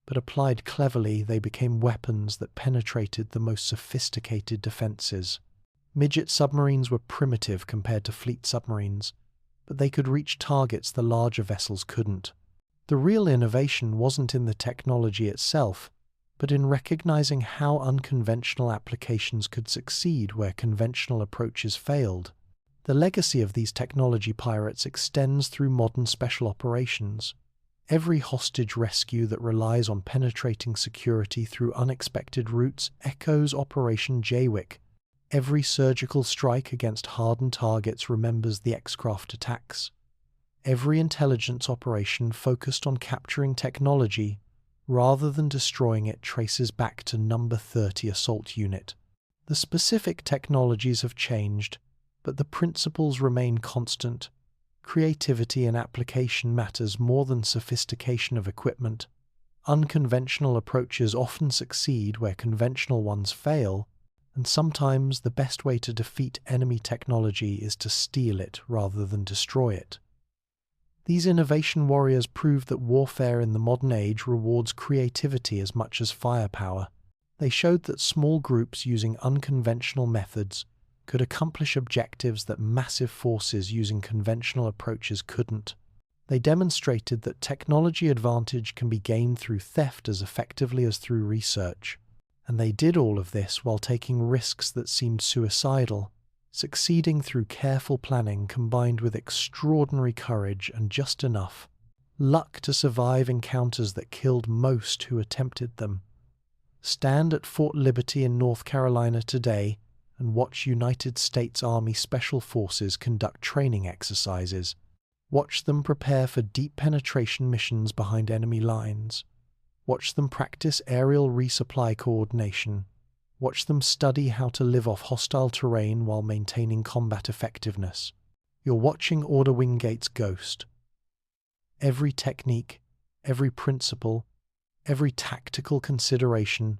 but applied cleverly they became weapons that penetrated the most sophisticated defenses. Midget submarines were primitive compared to fleet submarines, but they could reach targets the larger vessels couldn't. The real innovation wasn't in the technology itself, but in recognizing how unconventional applications could succeed where conventional approaches failed. The legacy of these technology pirates extends through modern special operations. Every hostage rescue that relies on penetrating security through unexpected routes echoes Operation Jaywick. Every surgical strike against hardened targets remembers the X-Craft attacks. Every intelligence operation focused on capturing technology rather than destroying it traces back to Number 30 Assault Unit. The specific technologies have changed, but the principles remain constant. Creativity in application matters more than sophistication of equipment. Unconventional approaches often succeed where conventional ones fail, and sometimes the best way to defeat enemy technology is to steal it rather than destroy it. These innovation warriors proved that warfare in the modern age rewards creativity as much as firepower. They showed that small groups using unconventional methods could accomplish objectives that massive forces using conventional approaches couldn't. They demonstrated that technology advantage can be gained through theft as effectively as through research. And they did all of this while taking risks that seemed suicidal, succeeding through careful planning combined with extraordinary courage and just enough luck to survive encounters that killed most who attempted them. Stand at Fort Liberty in North Carolina today and watch United States Army Special Forces conduct training exercises. Watch them prepare for deep penetration missions behind enemy lines. Watch them practice aerial resupply coordination. Watch them study how to live off hostile terrain while maintaining combat effectiveness. You're watching Order Wingate's Ghost. Every technique, every principle, every tactical consideration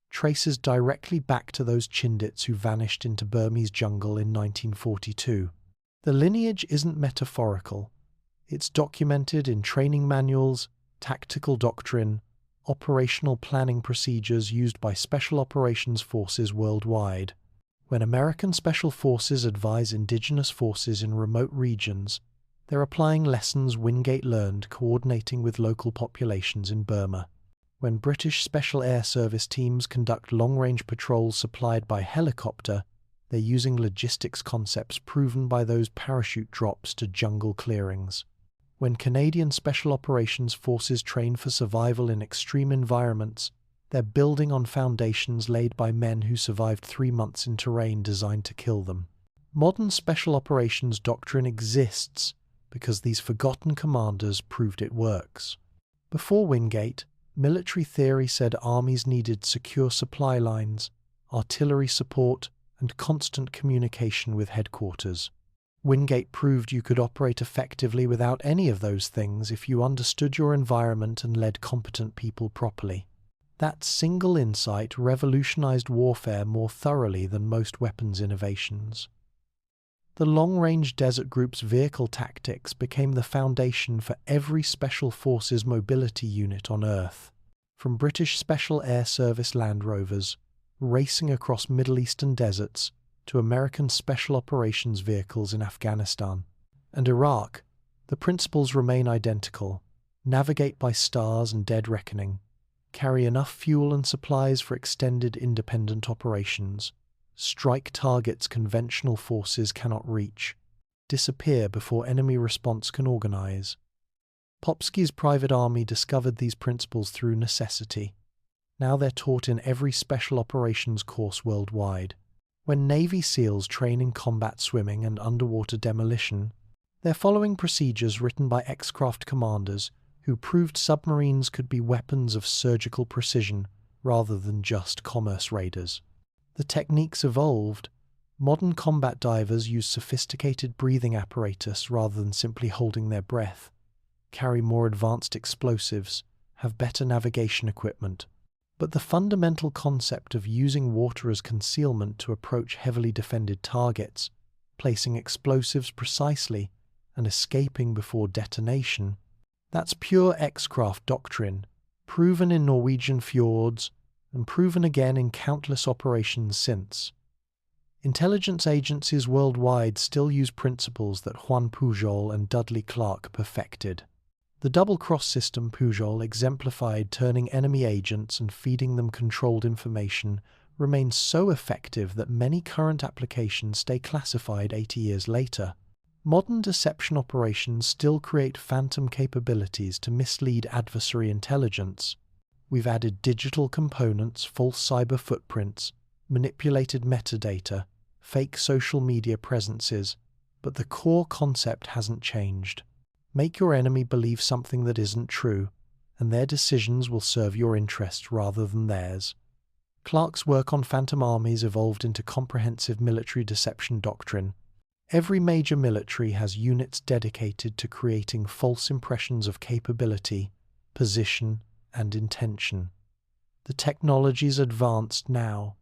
traces directly back to those Chindits who vanished into Burmese jungle in 1942. The lineage isn't metaphorical. It's documented in training manuals, tactical doctrine, operational planning procedures used by special operations forces worldwide. When American Special Forces advise indigenous forces in remote regions, they're applying lessons Wingate learned coordinating with local populations in Burma. When British Special Air Service teams conduct long-range patrols supplied by helicopter, they're using logistics concepts proven by those parachute drops to jungle clearings. When Canadian Special Operations Forces train for survival in extreme environments, they're building on foundations laid by men who survived 3 months in terrain designed to kill them. Modern Special Operations doctrine exists because these forgotten commanders proved it works. Before Wingate, military theory said armies needed secure supply lines, artillery support, and constant communication with headquarters. Wingate proved you could operate effectively without any of those things if you understood your environment and led competent people properly. That single insight revolutionized warfare more thoroughly than most weapons innovations. The long-range desert group's vehicle tactics became the foundation for every Special Forces mobility unit on Earth, from British Special Air Service Land Rovers racing across Middle Eastern deserts to American Special Operations vehicles in Afghanistan and Iraq. The principles remain identical: navigate by stars and dead reckoning, carry enough fuel and supplies for extended independent operations, strike targets conventional forces cannot reach, disappear before enemy response can organize. Popsky's private army discovered these principles through necessity. Now they're taught in every special operations course worldwide. When Navy SEALs train in combat swimming and underwater demolition, they're following procedures written by X-Craft commanders who proved submarines could be weapons of surgical precision rather than just commerce raiders. The techniques evolved, Modern combat divers use sophisticated breathing apparatus rather than simply holding their breath, carry more advanced explosives, have better navigation equipment. But the fundamental concept of using water as concealment to approach heavily defended targets, placing explosives precisely, and escaping before detonation, that's pure X-craft doctrine, proven in Norwegian fjords and proven again in countless operations since. Intelligence agencies worldwide still use principles that Juan Pujol and Dudley Clark perfected. The double-cross system Pujol exemplified, turning enemy agents and feeding them controlled information, remains so effective that many current applications stay classified 80 years later. Modern deception operations still create phantom capabilities to mislead adversary intelligence. We've added digital components, false cyber footprints, manipulated metadata, fake social media presences, but the core concept hasn't changed. Make your enemy believe something that isn't true, and their decisions will serve your interests rather than theirs. Clark's work on phantom armies evolved into comprehensive military deception doctrine. Every major military has units dedicated to creating false impressions of capability, position, and intention. The technology's advanced now.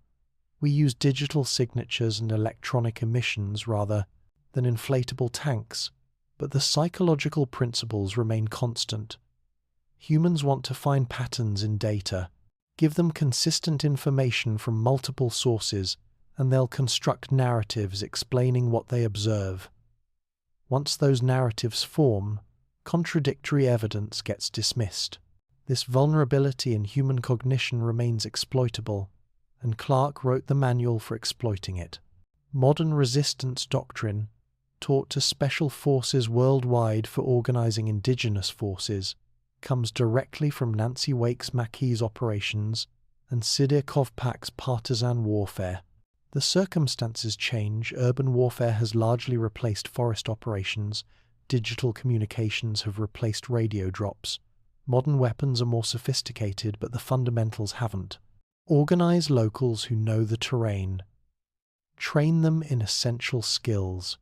We use digital signatures and electronic emissions rather than inflatable tanks, but the psychological principles remain constant. Humans want to find patterns in data, give them consistent information from multiple sources, and they'll construct narratives explaining what they observe. Once those narratives form, contradictory evidence gets dismissed. This vulnerability in human cognition remains exploitable, and Clark wrote the manual for exploiting it. Modern resistance doctrine, taught to special forces worldwide for organizing indigenous forces, comes directly from Nancy Wake's Maquis operations and Sidir Kovpak's partisan warfare. The circumstances change. Urban warfare has largely replaced forest operations, digital communications have replaced radio drops. Modern weapons are more sophisticated, but the fundamentals haven't. Organize locals who know the terrain. Train them in essential skills.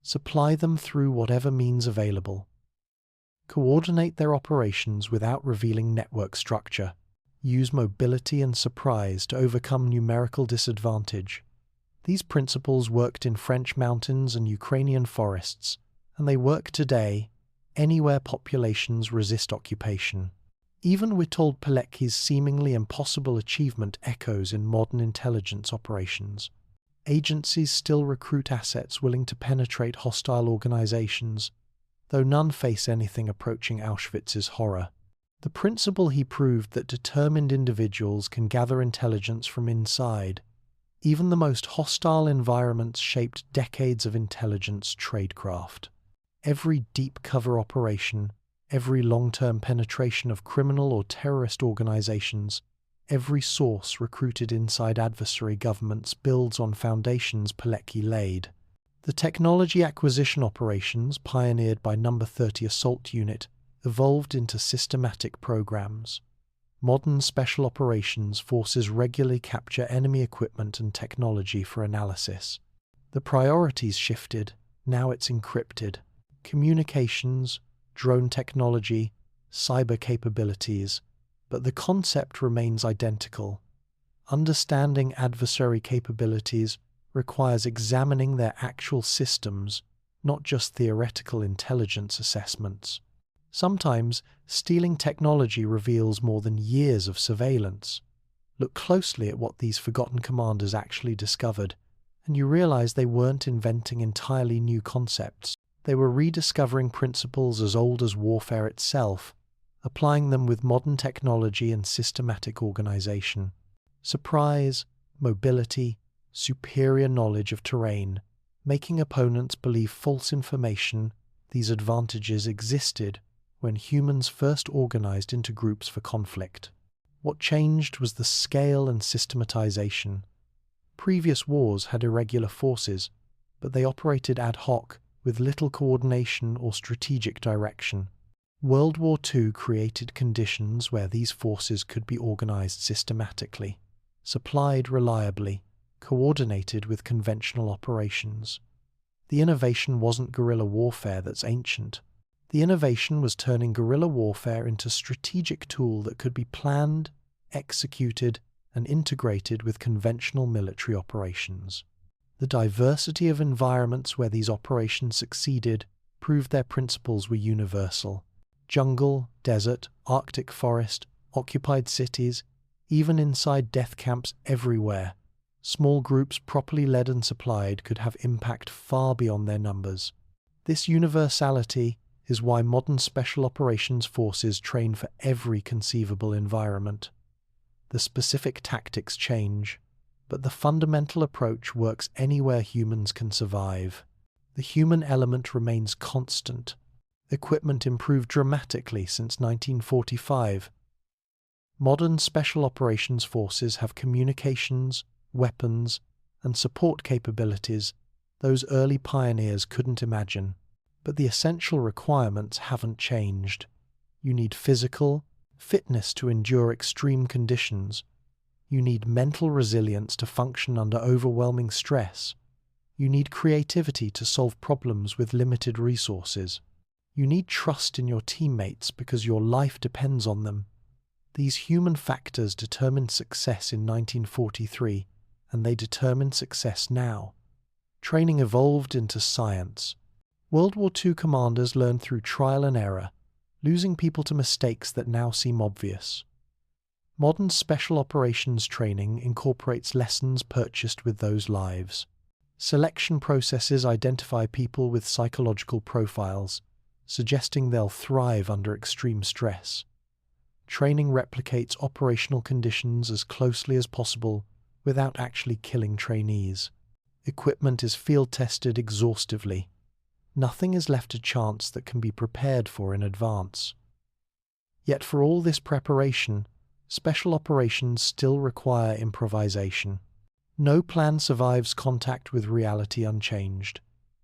Supply them through whatever means available. Coordinate their operations without revealing network structure. Use mobility and surprise to overcome numerical disadvantage. These principles worked in French mountains and Ukrainian forests, and they work today, anywhere populations resist occupation. Even Witold Pilecki's seemingly impossible achievement echoes in modern intelligence operations. Agencies still recruit assets willing to penetrate hostile organizations, though none face anything approaching Auschwitz's horror. The principle he proved that determined individuals can gather intelligence from inside. Even the most hostile environments shaped decades of intelligence tradecraft. Every deep cover operation, every long-term penetration of criminal or terrorist organizations, every source recruited inside adversary governments builds on foundations Pilecki laid. The technology acquisition operations pioneered by No. 30 Assault Unit evolved into systematic programs. Modern special operations forces regularly capture enemy equipment and technology for analysis. The priorities shifted, now it's encrypted. Communications, drone technology, cyber capabilities, but the concept remains identical. Understanding adversary capabilities requires examining their actual systems, not just theoretical intelligence assessments. Sometimes, stealing technology reveals more than years of surveillance. Look closely at what these forgotten commanders actually discovered, and you realize they weren't inventing entirely new concepts. They were rediscovering principles as old as warfare itself, applying them with modern technology and systematic organization. Surprise, mobility, superior knowledge of terrain, making opponents believe false information. These advantages existed when humans first organized into groups for conflict. What changed was the scale and systematization. Previous wars had irregular forces, but they operated ad hoc, with little coordination or strategic direction. World War II created conditions where these forces could be organized systematically, supplied reliably, coordinated with conventional operations. The innovation wasn't guerrilla warfare that's ancient. The innovation was turning guerrilla warfare into a strategic tool that could be planned, executed, and integrated with conventional military operations. The diversity of environments where these operations succeeded proved their principles were universal. Jungle, desert, Arctic forest, occupied cities, even inside death camps everywhere, small groups properly led and supplied could have impact far beyond their numbers. This universality is why modern special operations forces train for every conceivable environment. The specific tactics change, but the fundamental approach works anywhere humans can survive. The human element remains constant. Equipment improved dramatically since 1945. Modern special operations forces have communications, weapons, and support capabilities those early pioneers couldn't imagine. But the essential requirements haven't changed. You need physical fitness to endure extreme conditions. You need mental resilience to function under overwhelming stress. You need creativity to solve problems with limited resources. You need trust in your teammates because your life depends on them. These human factors determined success in 1943, and they determine success now. Training evolved into science. World War II commanders learned through trial and error, losing people to mistakes that now seem obvious. Modern special operations training incorporates lessons purchased with those lives. Selection processes identify people with psychological profiles, suggesting they'll thrive under extreme stress. Training replicates operational conditions as closely as possible without actually killing trainees. Equipment is field-tested exhaustively. Nothing is left to chance that can be prepared for in advance. Yet for all this preparation, special operations still require improvisation. No plan survives contact with reality unchanged.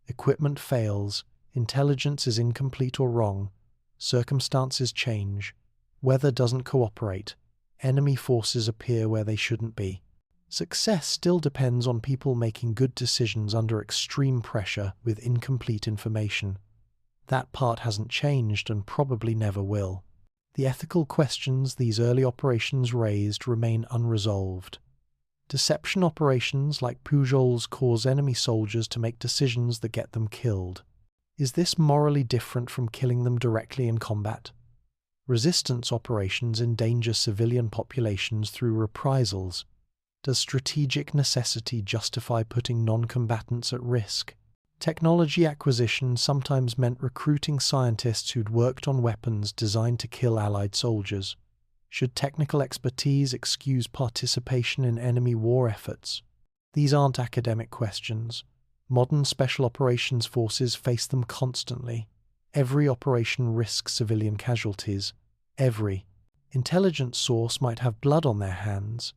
Equipment fails, intelligence is incomplete or wrong, circumstances change, weather doesn't cooperate, enemy forces appear where they shouldn't be. Success still depends on people making good decisions under extreme pressure with incomplete information. That part hasn't changed and probably never will. The ethical questions these early operations raised remain unresolved. Deception operations like Pujol's cause enemy soldiers to make decisions that get them killed. Is this morally different from killing them directly in combat? Resistance operations endanger civilian populations through reprisals. Does strategic necessity justify putting non-combatants at risk? Technology acquisition sometimes meant recruiting scientists who'd worked on weapons designed to kill Allied soldiers. Should technical expertise excuse participation in enemy war efforts? These aren't academic questions. Modern special operations forces face them constantly. Every operation risks civilian casualties. Every intelligence source might have blood on their hands.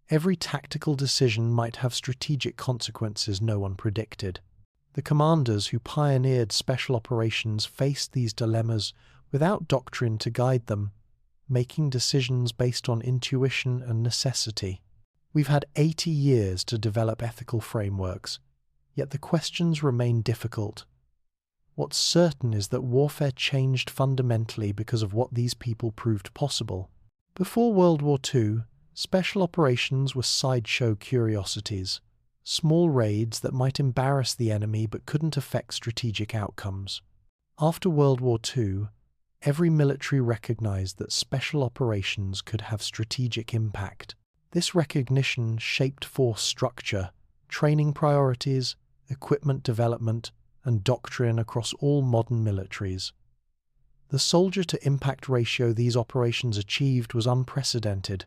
Every tactical decision might have strategic consequences no one predicted. The commanders who pioneered special operations faced these dilemmas without doctrine to guide them, making decisions based on intuition and necessity. We've had 80 years to develop ethical frameworks, yet the questions remain difficult. What's certain is that warfare changed fundamentally because of what these people proved possible. Before World War II, special operations were sideshow curiosities, small raids that might embarrass the enemy but couldn't affect strategic outcomes. After World War II, every military recognized that special operations could have strategic impact. This recognition shaped force structure, training priorities, equipment development, and doctrine across all modern militaries. The soldier-to-impact ratio these operations achieved was unprecedented.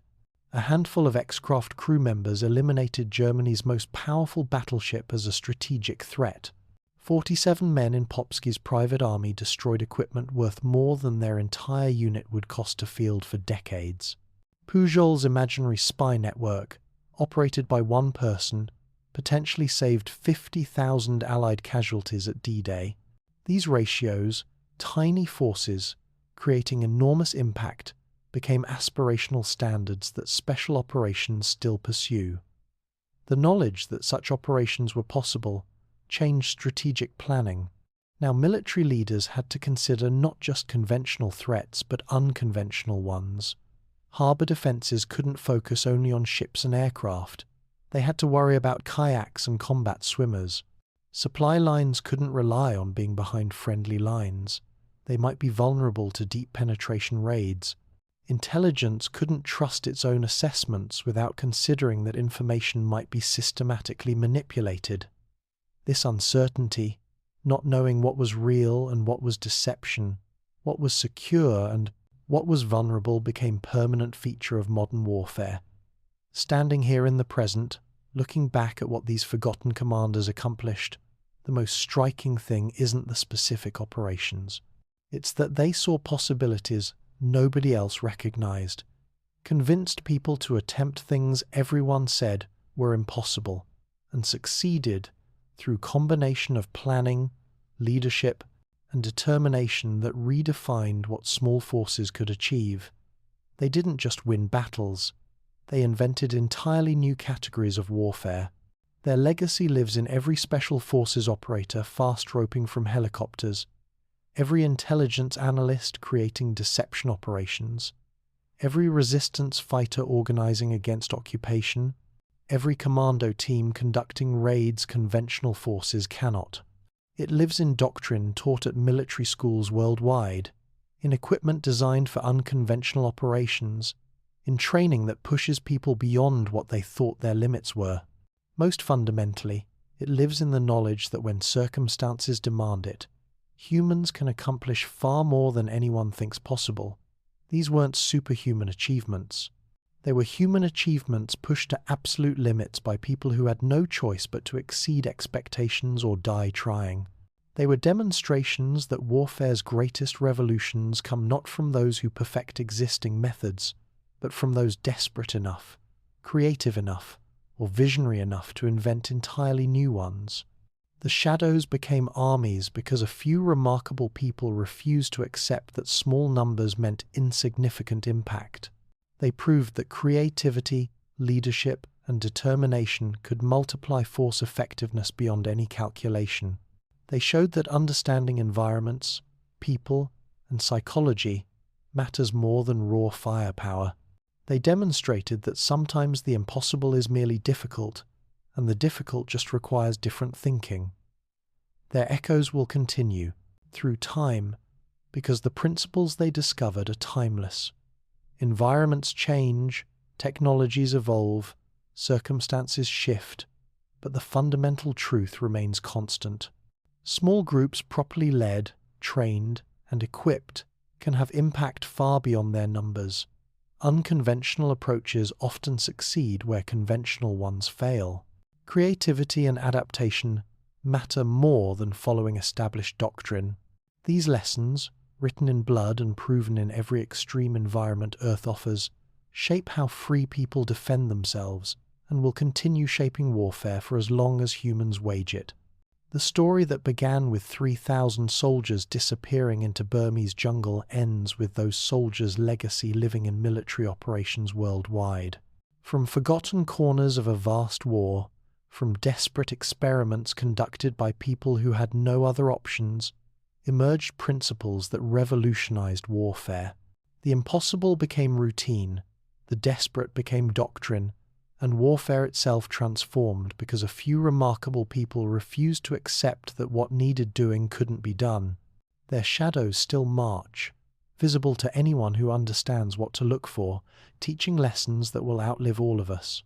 A handful of X-Craft crew members eliminated Germany's most powerful battleship as a strategic threat. 47 men in Popsky's private army destroyed equipment worth more than their entire unit would cost to field for decades. Pujol's imaginary spy network, operated by one person, potentially saved 50,000 Allied casualties at D-Day. These ratios, tiny forces, creating enormous impact, became aspirational standards that special operations still pursue. The knowledge that such operations were possible changed strategic planning. Now, military leaders had to consider not just conventional threats, but unconventional ones. Harbor defenses couldn't focus only on ships and aircraft. They had to worry about kayaks and combat swimmers. Supply lines couldn't rely on being behind friendly lines. They might be vulnerable to deep penetration raids. Intelligence couldn't trust its own assessments without considering that information might be systematically manipulated. This uncertainty, not knowing what was real and what was deception, what was secure and what was vulnerable, became a permanent feature of modern warfare. Standing here in the present, looking back at what these forgotten commanders accomplished, the most striking thing isn't the specific operations. It's that they saw possibilities nobody else recognized, convinced people to attempt things everyone said were impossible, and succeeded through combination of planning, leadership, and determination that redefined what small forces could achieve. They didn't just win battles, they invented entirely new categories of warfare. Their legacy lives in every special forces operator fast roping from helicopters, every intelligence analyst creating deception operations, every resistance fighter organizing against occupation, every commando team conducting raids conventional forces cannot. It lives in doctrine taught at military schools worldwide, in equipment designed for unconventional operations, in training that pushes people beyond what they thought their limits were. Most fundamentally, it lives in the knowledge that when circumstances demand it, humans can accomplish far more than anyone thinks possible. These weren't superhuman achievements. They were human achievements pushed to absolute limits by people who had no choice but to exceed expectations or die trying. They were demonstrations that warfare's greatest revolutions come not from those who perfect existing methods, but from those desperate enough, creative enough, or visionary enough to invent entirely new ones. The shadows became armies because a few remarkable people refused to accept that small numbers meant insignificant impact. They proved that creativity, leadership, and determination could multiply force effectiveness beyond any calculation. They showed that understanding environments, people, and psychology matters more than raw firepower. They demonstrated that sometimes the impossible is merely difficult, and the difficult just requires different thinking. Their echoes will continue through time because the principles they discovered are timeless. Environments change, technologies evolve, circumstances shift, but the fundamental truth remains constant. Small groups properly led, trained, and equipped can have impact far beyond their numbers. Unconventional approaches often succeed where conventional ones fail. Creativity and adaptation matter more than following established doctrine. These lessons, written in blood and proven in every extreme environment Earth offers, shape how free people defend themselves and will continue shaping warfare for as long as humans wage it. The story that began with 3,000 soldiers disappearing into Burmese jungle ends with those soldiers' legacy living in military operations worldwide. From forgotten corners of a vast war, from desperate experiments conducted by people who had no other options, emerged principles that revolutionized warfare. The impossible became routine, the desperate became doctrine, and warfare itself transformed because a few remarkable people refused to accept that what needed doing couldn't be done. Their shadows still march, visible to anyone who understands what to look for, teaching lessons that will outlive all of us.